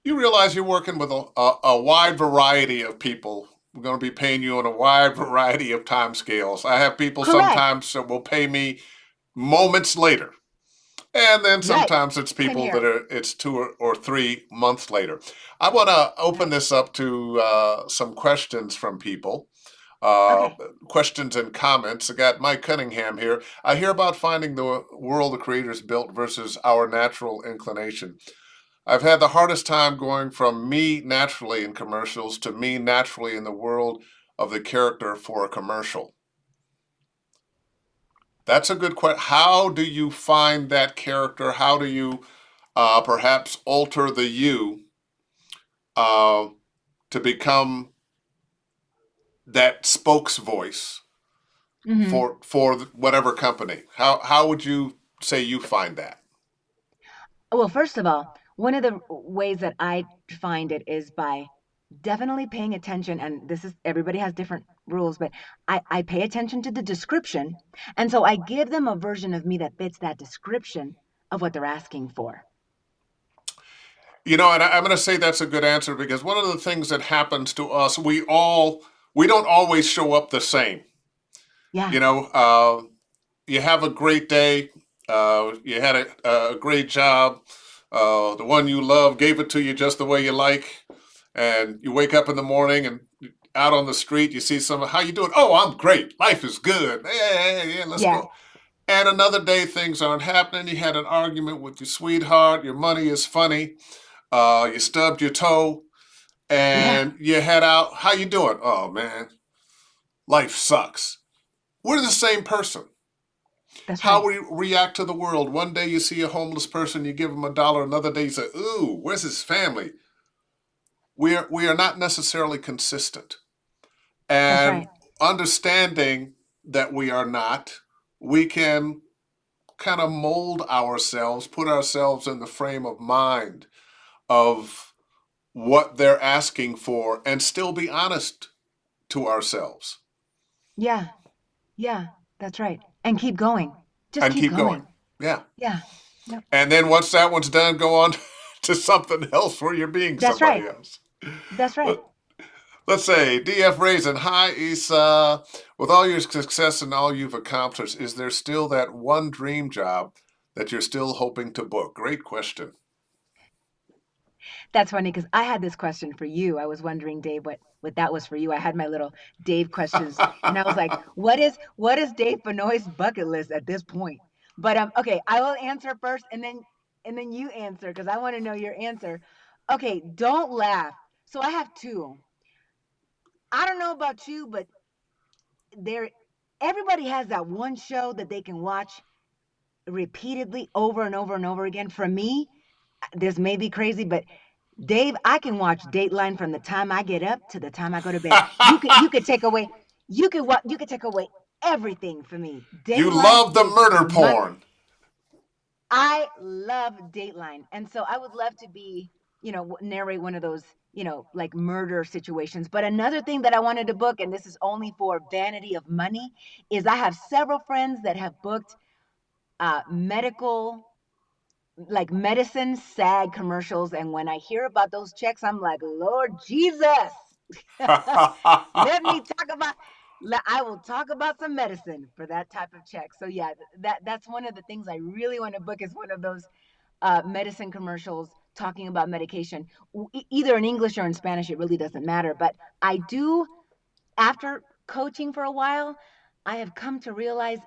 you realize you're working with a wide variety of people. We're going to be paying you on a wide variety of time scales. I have people Correct. sometimes that will pay me moments later. And then Right. sometimes it's Same people that here. it's 2 or 3 months later. I want to open Right. this up to some questions from people. Uh, Okay. Questions and comments. I got Mike Cunningham here. I hear about finding the world the creators built versus our natural inclination. I've had the hardest time going from me naturally in commercials to me naturally in the world of the character for a commercial. That's a good question. How do you find that character? How do you perhaps alter the you uh, to become that spokes voice Hmm. for whatever company. How would you say you find that? Well, first of all, one of the ways that I find it is by definitely paying attention. And this is everybody has different rules, but I pay attention to the description. And so I give them a version of me that fits that description of what they're asking for. You know, and I'm going to say that's a good answer because one of the things that happens to us, we don't always show up the same. Yeah. You know, you have a great day, you had a great job, the one you love gave it to you just the way you like, and you wake up in the morning and out on the street you see someone, how you doing? Oh, I'm great. Life is good. Hey, let's Yeah. go. And another day things aren't happening. You had an argument with your sweetheart. Your money is funny. You stubbed your toe, Yeah. and you head out. How you doing? Oh man, life sucks. We're the same person. That's How right. we react to the world. One day you see a homeless person, you give him $1. Another day you say, "Ooh, where's his family?" We are not necessarily consistent, That's and right. understanding that we are not, we can kind of mold ourselves, put ourselves in the frame of mind of what they're asking for, and still be honest to ourselves Yeah. Yeah. That's right. And keep going. Just and keep keep going. going. Yeah. Yeah. Yep. And then once that one's done, go on to something else where you're being That's right. somebody else. That's right. Let's say DF Raisin. Hi, Issa. With all your success and all you've accomplished, is there still that one dream job that you're still hoping to book? Great question. That's funny because I had this question for you. I was wondering, Dave, what that was for you. I had my little Dave questions, and I was like, what is Dave Fennoy's bucket list at this point? But okay, I will answer first, and then you answer because I want to know your answer. Okay, don't laugh. So I have two. I don't know about you, but there, everybody has that one show that they can watch repeatedly over and over and over again. For me, this may be crazy, but Dave, I can watch Dateline from the time I get up to the time I go to bed. You could take away you could take away everything for me. You Dateline love the is murder my porn. I love Dateline. And so I would love to be, narrate one of those, like murder situations. But another thing that I wanted to book, and this is only for vanity of money, is I have several friends that have booked medical like medicine SAG commercials. And when I hear about those checks, I'm like, Lord Jesus, let me talk about. I will talk about some medicine for that type of check. So yeah, that's one of the things I really want to book is one of those medicine commercials talking about medication, either in English or in Spanish. It really doesn't matter. But I do, after coaching for a while, I have come to realize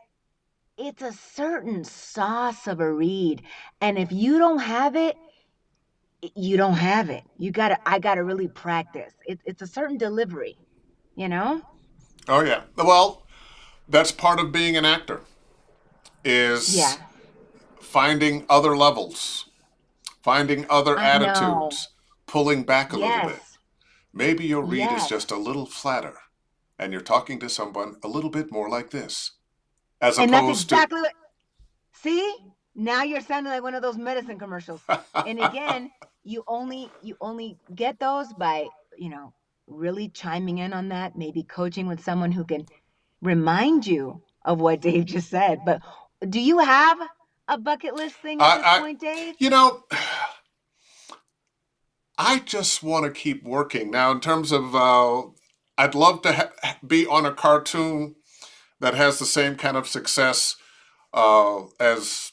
it's a certain sauce of a read. And if you don't have it, you don't have it. I gotta really practice. It's a certain delivery, you know? Oh yeah. Well, that's part of being an actor is Yeah, finding other levels, finding other I know. attitudes, pulling back a little bit. Yes, Maybe your read is yes. just a little flatter and you're talking to someone a little bit more like this, as And that's opposed to. exactly what, see? Now you're sounding like one of those medicine commercials. And again, you only get those by, really chiming in on that, maybe coaching with someone who can remind you of what Dave just said. But do you have a bucket list thing at this I, point, Dave? you know, I just want to keep working. Now, in terms of, I'd love to be on a cartoon that has the same kind of success as,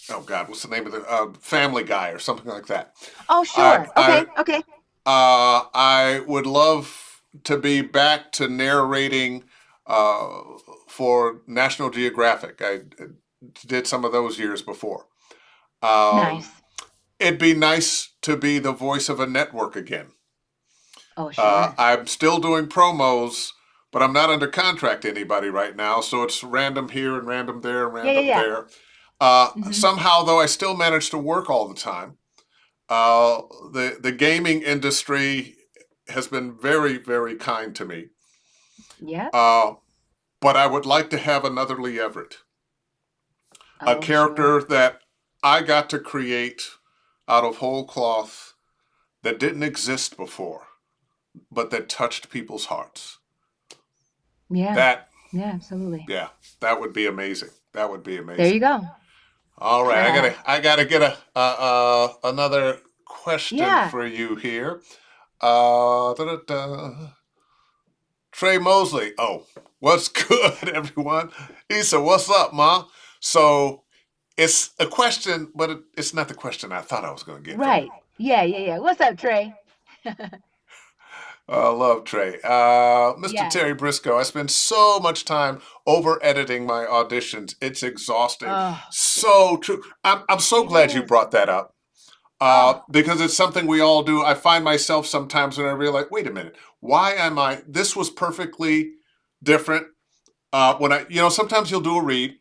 oh God, what's the name of the Family Guy or something like that. Oh, I, sure. I, Okay, okay. I would love to be back to narrating uh, for National Geographic. I did some of those years before. Um, Nice. it'd be nice to be the voice of a network again. Oh, sure. I'm still doing promos, but I'm not under contract to anybody right now, so it's random here and random there and Yeah, yeah, random yeah. there. Hmm. Somehow, though, I still manage to work all the time. Uh, the gaming industry has been very, very kind to me. Yep. Uh, but I would like to have another Lee Everett, a Oh, sure. character that I got to create out of whole cloth that didn't exist before, but that touched people's hearts. Yeah. That, Yeah, absolutely. yeah, that would be amazing. That would be There amazing. you go. All right, I gotta get another question Yeah. for you here. Da-da-da. Trey Mosley. Oh, what's good, everyone? Issa, what's up, ma? So it's a question, but it's not the question I thought I was going to get from you. Right. Yeah, yeah, yeah. What's up, Trey? I love Trey. Mr. Yeah. Terry Briscoe, I spend so much time over editing my auditions. It's exhausting. Oh, So true. I'm so it glad you is. brought that up. Oh, Because it's something we all do. I find myself sometimes when I realize, wait a minute, why am I? This was perfectly different. When sometimes you'll do a read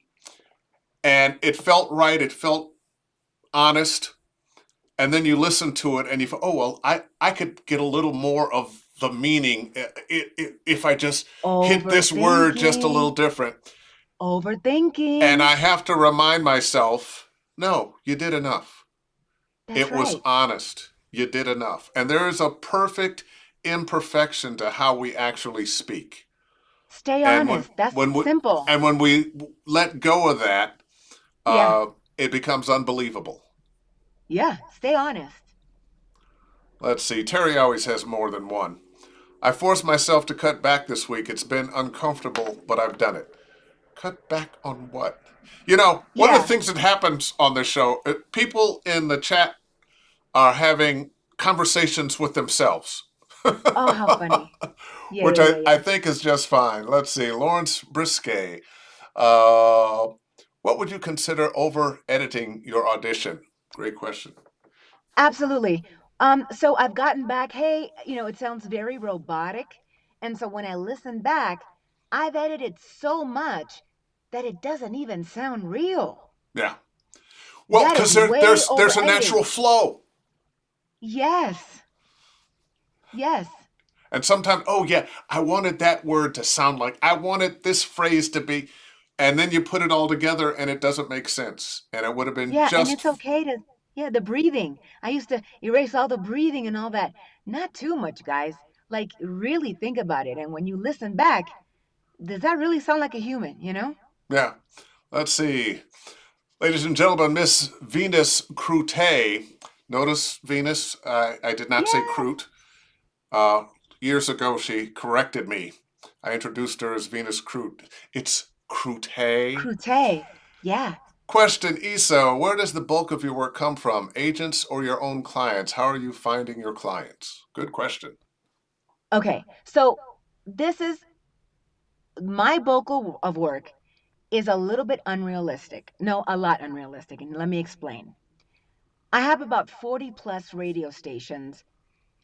and it felt right, it felt honest, and then you listen to it and you go, oh well, I could get a little more of the meaning if I just hit this word just a little overthinking. different. And Overthinking. I have to remind myself, no, you did enough. That's It was right. honest. You did enough. And there is a perfect imperfection to how we actually speak. Stay And when honest. That's when we simple. and when we let go of that, Yeah. uh, it becomes unbelievable. Yeah. Stay honest. Let's see. Terry always has more than one. I forced myself to cut back this week. It's been uncomfortable, but I've done it. Cut back on what? One of the Yeah. things that happens on this show, people in the chat are having conversations with themselves, Oh, how funny. Yeah, which yeah, yeah, I yeah. think is just fine. Let's see. Lawrence Brisquet. Uh, what would you consider over editing your audition? Great question. Absolutely. So I've gotten back, hey, it sounds very robotic. And so when I listen back, I've edited so much that it doesn't even sound real. Yeah. Well, That is because way over there's a edited. natural flow. Yes. Yes. And sometimes, oh yeah, I wanted that word to sound like, I wanted this phrase to be, and then you put it all together and it doesn't make sense. And it would have been Yeah, and just, it's okay to, yeah, the breathing. I used to erase all the breathing and all that. Not too much, guys. Like, really think about it. And when you listen back, does that really sound like a human? yeah. Let's see. Ladies and gentlemen, Miss Venus Crute. Notice Venus, I did not say Yes. Crute. Uh, Years ago, she corrected me. I introduced her as Venus Crute. It's Crute. Crute. Yeah. Question, Issa, where does the bulk of your work come from? Agents or your own clients? How are you finding your clients? Good question. Okay. So this is my bulk of work is a little bit unrealistic. No, a lot unrealistic. And let me explain. I have about 40 plus radio stations.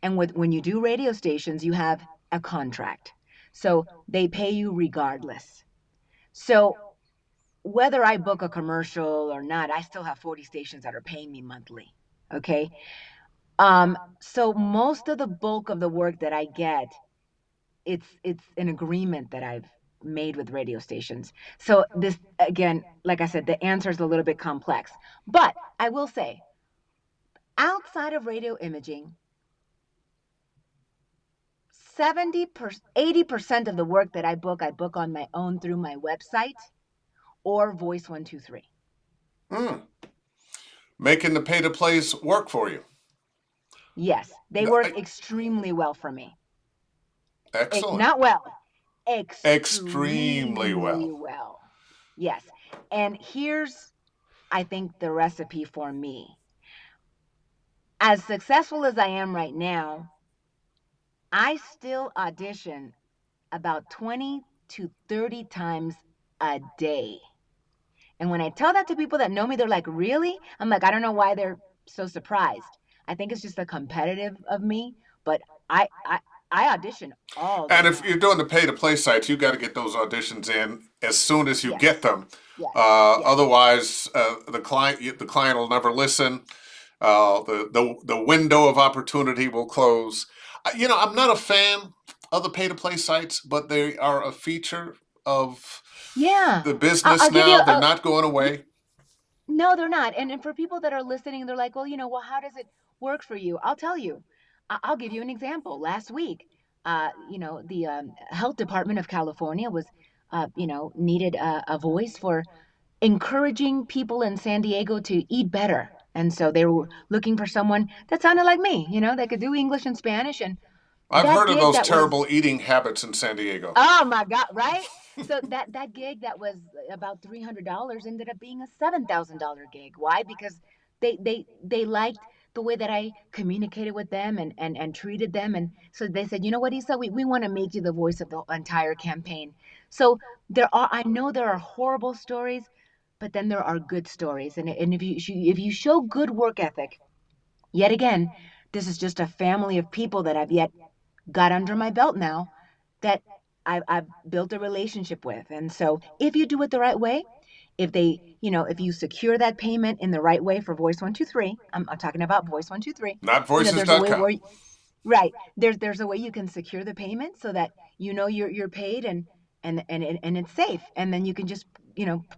And when you do radio stations, you have a contract. So they pay you regardless. So whether I book a commercial or not, I still have 40 stations that are paying me monthly. Okay. So most of the bulk of the work that I get, it's an agreement that I've made with radio stations. So this again, like I said, the answer is a little bit complex. But I will say, outside of radio imaging, 80% of the work that I book on my own through my website or Voice 123. Hmm. Making the pay to plays work for you. Yes, they No, work extremely well for me. excellent. Not well, Extremely extremely well. well. Yes. And here's, I think, the recipe for me. As successful as I am right now, I still audition about 20 to 30 times a day. And when I tell that to people that know me, they're like, really? I'm like, I don't know why they're so surprised. I think it's just the competitive of me, but I I audition all the And if you're time. doing the pay to play sites, you got to get those auditions in as soon as you get Yes. them. Yes. Yes. Otherwise, the client will never listen. The window of opportunity will close. I'm not a fan of the pay to play sites, but they are a feature of Yeah. the I'll business give you now. They're a. not going y- away. No, they're not. And for people that are listening, they're like, well, how does it work for you? I'll tell you. I'll give you an example. Last week, the health department of California was, needed a voice for encouraging people in San Diego to eat better. And so they were looking for someone that sounded like me, that could do English and Spanish. And I've that heard of gig those that was, terrible eating habits in San Diego. oh my God, right? So that gig that was about $300 ended up being a $7,000 gig. Why? Because they liked the way that I communicated with them and treated them. And so they said, you know what, Issa, we want to make you the voice of the entire campaign. So I know there are horrible stories, but then there are good stories. And if you show good work ethic, yet again, this is just a family of people that I've yet got under my belt now that I've built a relationship with. And so if you do it the right way, if you secure that payment in the right way for Voice 123, I'm talking about Voice 123, Not there's a way voices.com. where, right, there's a way you can secure the payment so that you're paid and it's safe. And then you can just,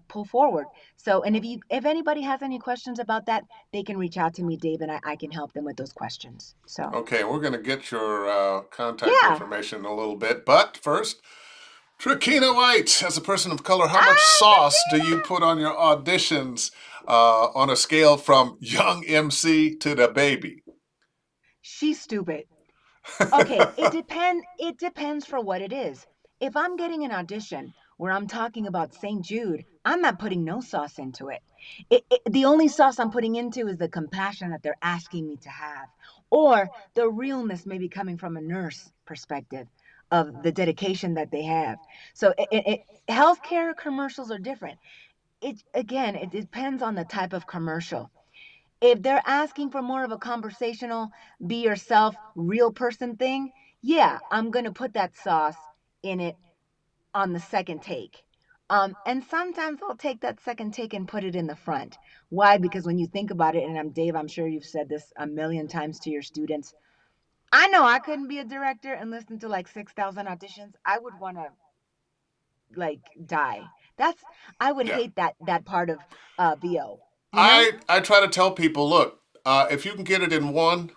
pull forward. So, and if anybody has any questions about that, they can reach out to me, Dave, and I can help them with those questions. So, Okay, we're going to get your contact yeah. information in a little bit. But first, Trakina White, as a person of color, how much Ah, sauce do you Katrina! put on your auditions on a scale from young MC to the baby? She's stupid. Okay, it depends for what it is. If I'm getting an audition where I'm talking about St. Jude, I'm not putting no sauce into it. The only sauce I'm putting into is the compassion that they're asking me to have, or the realness maybe coming from a nurse perspective of the dedication that they have. So healthcare commercials are different. It depends on the type of commercial. If they're asking for more of a conversational, be yourself, real person thing, yeah, I'm going to put that sauce in it on the second take. And sometimes I'll take that second take and put it in the front. Why? Because when you think about it, and Dave, I'm sure you've said this a million times to your students. I know I couldn't be a director and listen to like 6,000 auditions. I would want to like die. That's I would Yeah. hate that part of VO. You know? I try to tell people, look, if you can get it in one,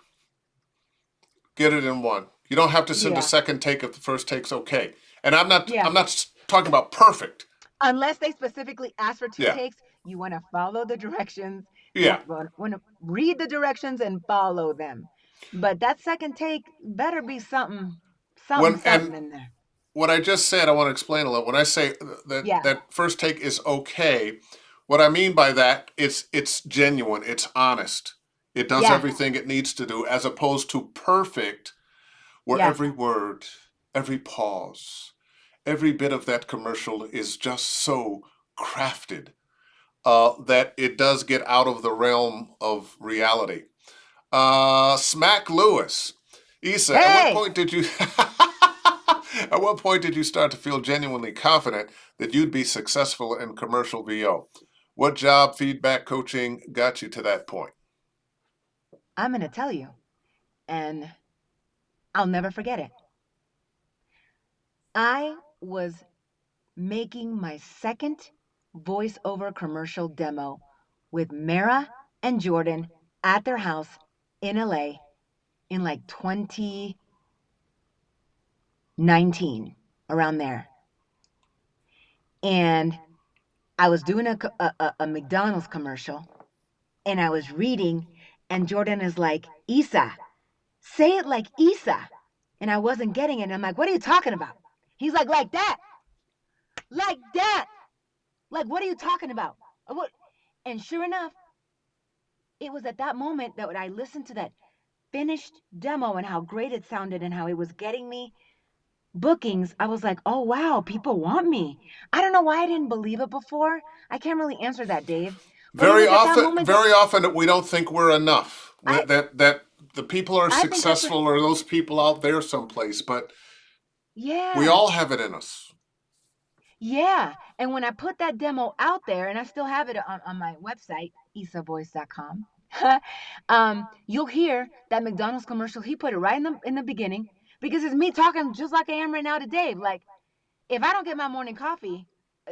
get it in one. You don't have to send a Yeah. second take if the first take's okay. And I'm not Yeah. I'm not talking about perfect. Unless they specifically ask for two Yeah. takes, you want to follow the directions. You Yeah. want to read the directions and follow them. But that second take better be something, something, When something and in there. what I just said, I want to explain a little. When I say that Yeah, that first take is okay, what I mean by that, it's genuine, it's honest. It does yeah, everything it needs to do, as opposed to perfect, where yeah, every word, every pause, every bit of that commercial is just so crafted that it does get out of the realm of reality. Smack Lewis. Issa, at what hey, point did you at what point did you start to feel genuinely confident that you'd be successful in commercial VO? What job, feedback, coaching got you to that point? I'm going to tell you, and I'll never forget it. I was making my second voiceover commercial demo with Mara and Jordan at their house in LA in like 2019, around there. And I was doing a McDonald's commercial and I was reading, and Jordan is like, Issa, say it like Issa. And I wasn't getting it. And I'm like, what are you talking about? He's like that, like that. Like, what are you talking about? What? And sure enough, it was at that moment that when I listened to that finished demo and how great it sounded and how it was getting me bookings, I was like, oh, wow, people want me. I don't know why I didn't believe it before. I can't really answer that, Dave. But it Very was at that often, moment that very often we don't think we're enough. I, That the people are I think that's what, successful or those people out there someplace, but we yeah. all have it in us. Yeah. And when I put that demo out there, and I still have it on my website, isavoice.com, you'll hear that McDonald's commercial. He put it right in the beginning because it's me talking just like I am right now to Dave. Like, if I don't get my morning coffee,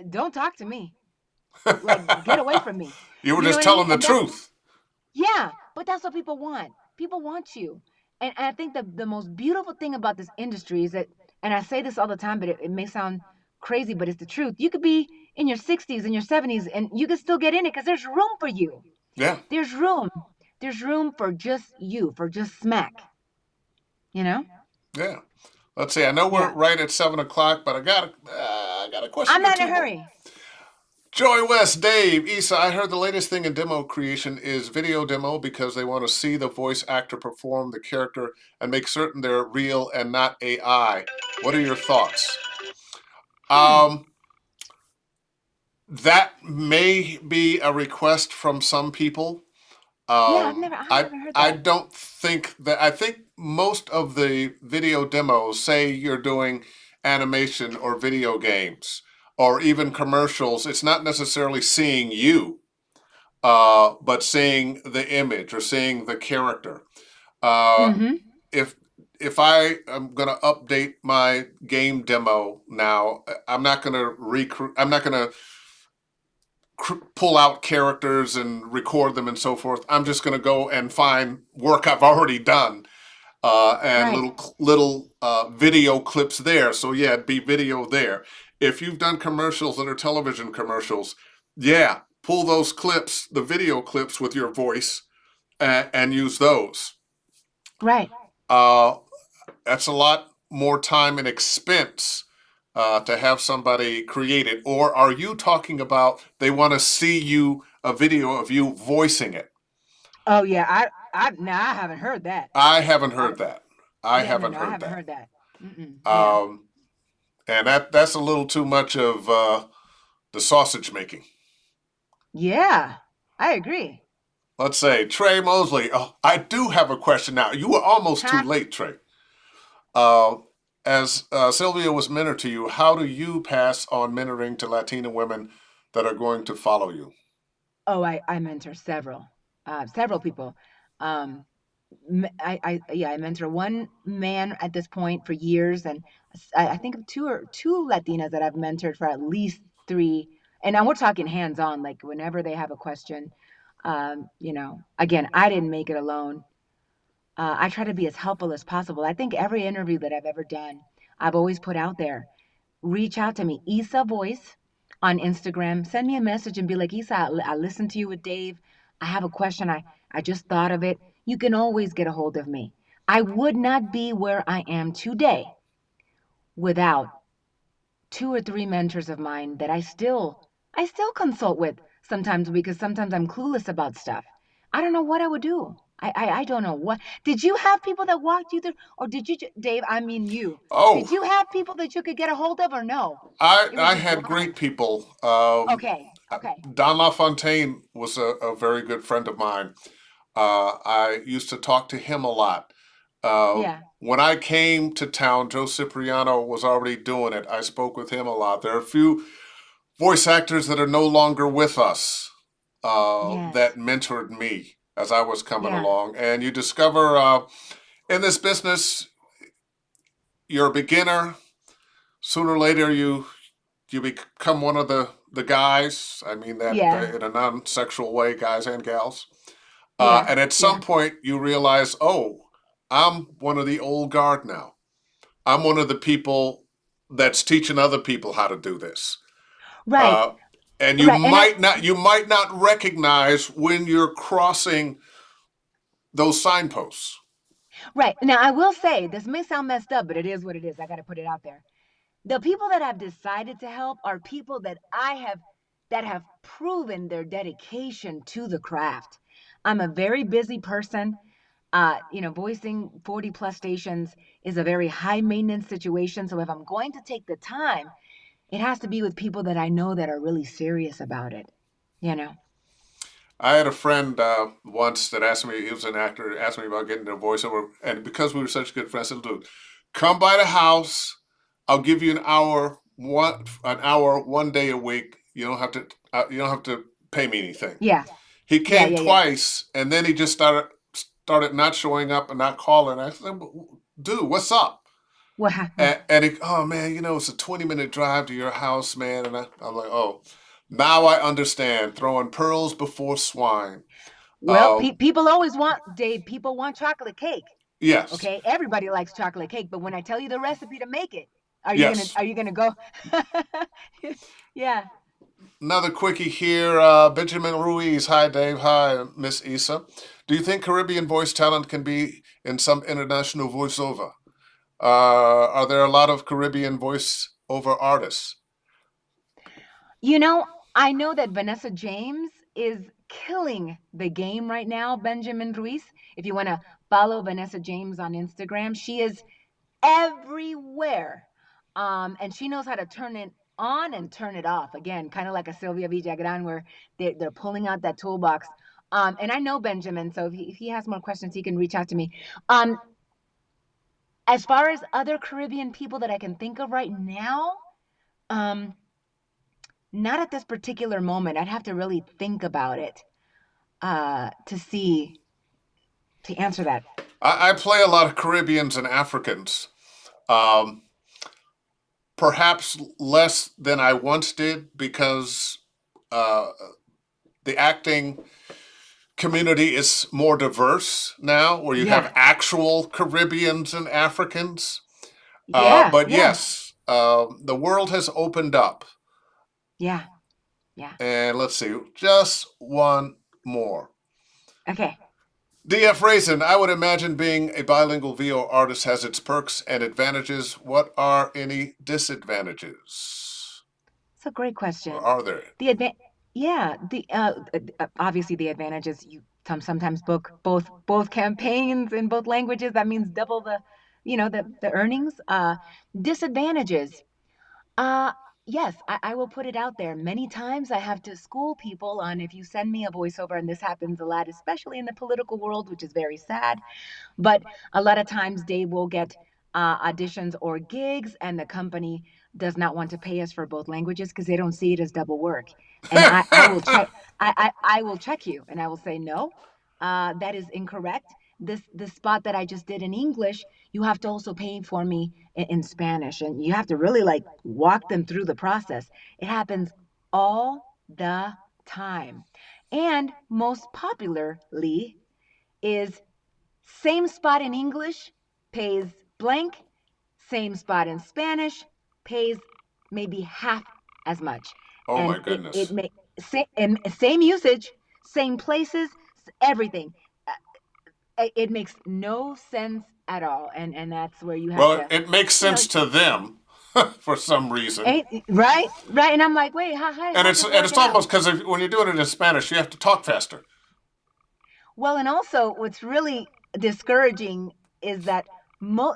don't talk to me. Like, get away from me. You were You know just what I mean? telling the And that's, truth. yeah, but that's what people want. People want you. And I think the most beautiful thing about this industry is that, and I say this all the time, but it may sound crazy, but it's the truth. You could be in your 60s and your 70s and you can still get in it because there's room for you. Yeah, There's room. There's room for just you, for just smack, you know? yeah. Let's see. I know we're Yeah. right at 7 o'clock, but I got a question I'm or not in two a more. hurry. Joey West, Dave, Issa, I heard the latest thing in demo creation is video demo because they want to see the voice actor perform the character and make certain they're real and not AI. What are your thoughts? Hmm. Um, that may be a request from some people. Yeah, I I haven't heard I that. don't think that I think most of the video demos say you're doing animation or video games or even commercials. It's not necessarily seeing you, but seeing the image or seeing the character. Uh, Mm-hmm. if if I am going to update my game demo now, I'm not going to recruit. I'm not going to pull out characters and record them and so forth. I'm just going to go and find work I've already done and Right. little video clips there. So yeah, it'd be video there. If you've done commercials that are television commercials, yeah, pull those clips, the video clips with your voice, and use those. Right. Uh, that's a lot more time and expense to have somebody create it. Or are you talking about they want to see you a video of you voicing it? Oh yeah. I haven't heard that. I haven't I heard that. I Yeah, no, haven't no, I heard haven't that. heard that. Mm-mm. Yeah. Um, and that's a little too much of the sausage making. Yeah. I agree. Let's say Trey Mosley. Oh, I do have a question now. You were almost too Huh? late, Trey. Uh, as Sylvia was mentored to you, how do you pass on mentoring to Latina women that are going to follow you? Oh, I mentor several people. Um, yeah, I mentor one man at this point for years, and I think of two Latinas that I've mentored for at least three. And now we're talking hands on, like whenever they have a question. Again, I didn't make it alone. I try to be as helpful as possible. I think every interview that I've ever done, I've always put out there. Reach out to me, Issa Voice on Instagram. Send me a message and be like, Issa, I listened to you with Dave. I have a question. I just thought of it. You can always get a hold of me. I would not be where I am today without two or three mentors of mine that I still consult with sometimes because sometimes I'm clueless about stuff. I don't know what I would do. I don't know what. Did you have people that walked you through, or did you, Dave? I mean, you. Did Oh, you have people that you could get a hold of, or no? I It was I just had great blind. people. Okay. Okay. Don LaFontaine was a very good friend of mine. I used to talk to him a lot. Yeah. When I came to town, Joe Cipriano was already doing it. I spoke with him a lot. There are a few voice actors that are no longer with us that Yes. mentored me as I was coming Yeah. along. And you discover in this business, you're a beginner. Sooner or later, you become one of the guys. I mean that Yeah. in a non-sexual way, guys and gals. Yeah. And at some Yeah. point, you realize, oh, I'm one of the old guard now. I'm one of the people that's teaching other people how to do this. Right. Uh, and Right. And you might not recognize when you're crossing those signposts. right. Now I will say this may sound messed up, but it is what it is. I got to put it out there. The people that have decided to help are people that have proven their dedication to the craft. I'm a very busy person. Voicing 40 plus stations is a very high maintenance situation. So if I'm going to take the time, it has to be with people that I know that are really serious about it, you know? I had a friend once that asked me. He was an actor. Asked me about getting a voiceover, and because we were such good friends, I said, "Dude, come by the house. I'll give you an hour 1 day a week. You don't have to pay me anything." Yeah. He Yeah. came Yeah. Yeah. twice, and then he just started not showing up and not calling. I said, "Dude, what's up?" Well, And he, oh man, it's a 20-minute drive to your house, man. And I'm like, oh, now I understand. Throwing pearls before swine. well, Um, people always want, Dave. People want chocolate cake. yes, Okay, everybody likes chocolate cake, but when I tell you the recipe to make it, yes. are you gonna go? Yeah. Another quickie here. Benjamin Ruiz. Hi, Dave. Hi, Miss Issa. Do you think Caribbean voice talent can be in some international voiceover? Are there a lot of Caribbean voiceover artists? You know, I know that Vanessa James is killing the game right now, Benjamin Ruiz. If you want to follow Vanessa James on Instagram, she is everywhere. And she knows how to turn it on and turn it off. Again, kind of like a Sylvia Villagran, where they're pulling out that toolbox. And I know Benjamin, so if he has more questions, he can reach out to me. Um, as far as other Caribbean people that I can think of right now, um, not at this particular moment. I'd have to really think about it to see to answer that. I play a lot of Caribbeans and Africans. Um, Perhaps less than I once did because uh, the acting community is more diverse now, where you Yeah, have actual Caribbeans and Africans. yeah, But yeah, yes, the world has opened up. yeah, yeah. And let's see, just one more. Okay. DF Raisin, I would imagine being a bilingual VO artist has its perks and advantages. What are any disadvantages? It's a great Or question. are there? The advan Yeah, the obviously the advantage is you sometimes book both campaigns in both languages. That means double the earnings. Disadvantages. Uh, yes, I will put it out there. Many times I have to school people on if you send me a voiceover, and this happens a lot, especially in the political world, which is very sad. But a lot of times they will get auditions or gigs, and the company does not want to pay us for both languages because they don't see it as double work. And I will check I will check you, and I will say no, that is incorrect. This spot that I just did in English, you have to also pay for me in Spanish, and you have to really like walk them through the process. It happens all the time, and most popularly is same spot in English pays blank, same spot in Spanish pays maybe half as much. Oh And my it goodness. may same usage, same places, everything. It makes no sense at all. And that's where you have Well, to, it makes you know, sense to them for some reason. right, right. And I'm like, wait, And how's it's this and it's working out? almost because when you're doing it in Spanish, you have to talk faster. Well, and also what's really discouraging is that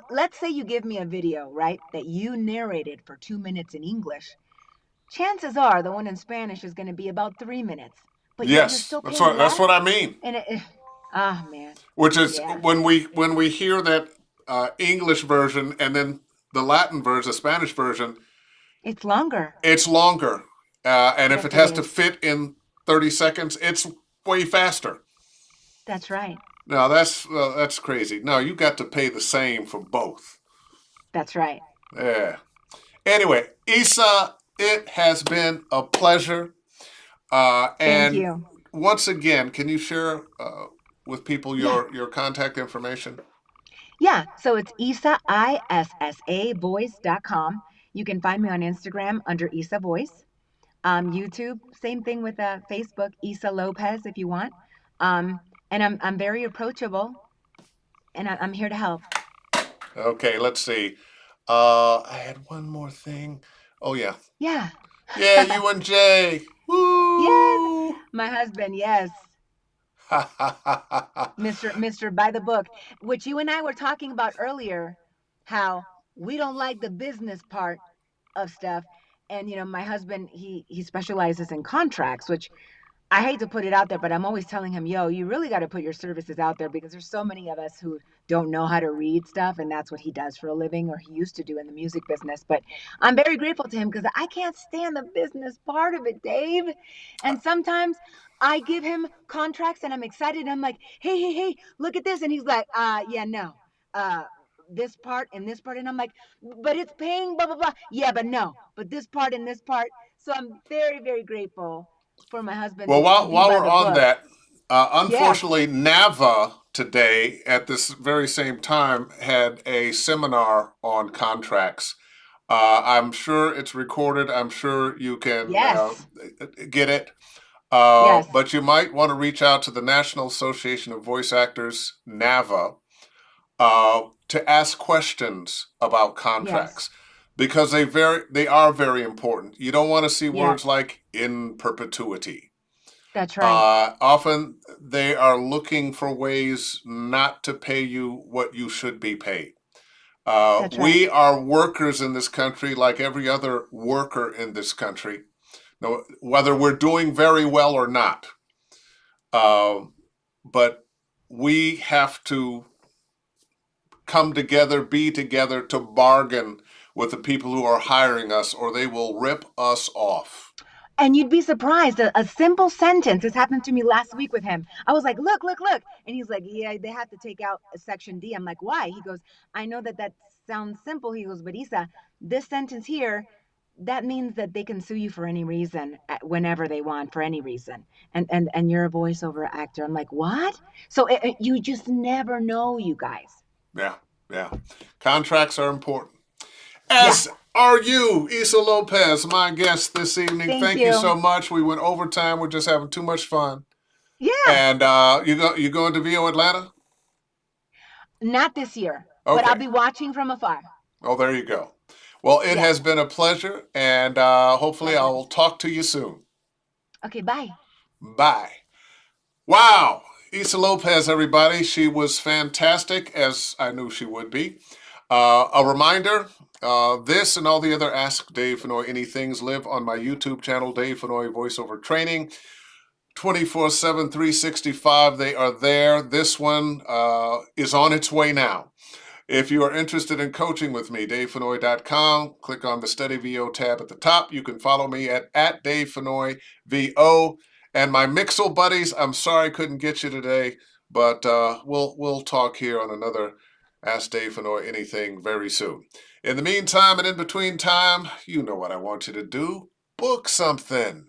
let's say you give me a video, right, that you narrated for 2 minutes in English. Chances are the one in Spanish is going to be about 3 minutes, but yet you're Yes, still that's paying what that's less. what I mean. And ah, man, Which is yeah, when we hear that English version and then the Latin version, the Spanish version, it's longer. it's longer, and if it Yes, it has to is. fit in 30 seconds, it's way faster. That's right. Now that's crazy. No, you got to pay the same for both. That's right. Yeah. Anyway, Issa, it has been a pleasure. Thank And you. once again, can you share with people Yeah. your contact information? Yeah. So it's IssaIssavoice.com. You can find me on Instagram under Issa Voice. YouTube, same thing with Facebook, Issa Lopez, if you want. Um, and I'm very approachable, and I'm here to help. Okay, let's see. I had one more thing. Oh yeah, Yeah. yeah, you and Jay. Yes, Woo! my husband. Yes, Mister by the book, which you and I were talking about earlier. How we don't like the business part of stuff, and my husband he specializes in contracts, which I hate to put it out there, but I'm always telling him, yo, you really got to put your services out there because there's so many of us who don't know how to read stuff. And that's what he does for a living, or he used to do in the music business. But I'm very grateful to him because I can't stand the business part of it, Dave. And sometimes I give him contracts and I'm excited. I'm like, hey, hey, hey, look at this. And he's like, yeah, no. Uh, this part and this part. And I'm like, but it's paying, blah, blah, blah. Yeah, but no. But this part and this part. So I'm very, very grateful for my Well, husband to while be while by we're the on book. that, Yes, unfortunately, NAVA today at this very same time had a seminar on contracts. I'm sure it's recorded. I'm sure you can yes, get it. yes, But you might want to reach out to the National Association of Voice Actors, NAVA, to ask questions about yes. contracts because they are very important. You don't want to see Yeah, words like in perpetuity. that's right. Often they are looking for ways not to pay you what you should be paid. That's right. We are workers in this country like every other worker in this country, no, whether we're doing very well or not. Uh, but we have to come together, be together to bargain with the people who are hiring us, or they will rip us off. And you'd be surprised. A simple sentence. This happened to me last week with him. I was like, look, look, look. And he's like, yeah, they have to take out a section D. I'm like, why? He goes, I know that that sounds simple. He goes, but Issa, this sentence here, that means that they can sue you for any reason, whenever they want, for any reason. And you're a voiceover actor. I'm like, what? So you just never know, you guys. Yeah, yeah. Contracts are important. Yeah. As are you, Issa Lopez, my guest this evening. Thank Thank you you. so much. We went overtime. We're just having too much fun. Yeah. And you going to VO Atlanta? Not this year, but I'll Okay. be watching from afar. Oh, there you go. Well, it Yeah. has been a pleasure, and hopefully I'll Likewise. talk to you soon. Okay, bye. Bye. Wow. Issa Lopez, everybody. She was fantastic, as I knew she would be. A reminder, this and all the other Ask Dave Fennoy Anythings live on my YouTube channel, Dave Fennoy Voiceover Training. 24/7, 365, they are there. This one is on its way now. If you are interested in coaching with me, davefenoy.com. Click on the Study VO tab at the top. You can follow me at Dave Fennoy VO. And my Mixel buddies, I'm sorry I couldn't get you today, but we'll talk here on another Ask Dave Fennoy Anything very soon. In the meantime and in between time, you know what I want you to do. Book something.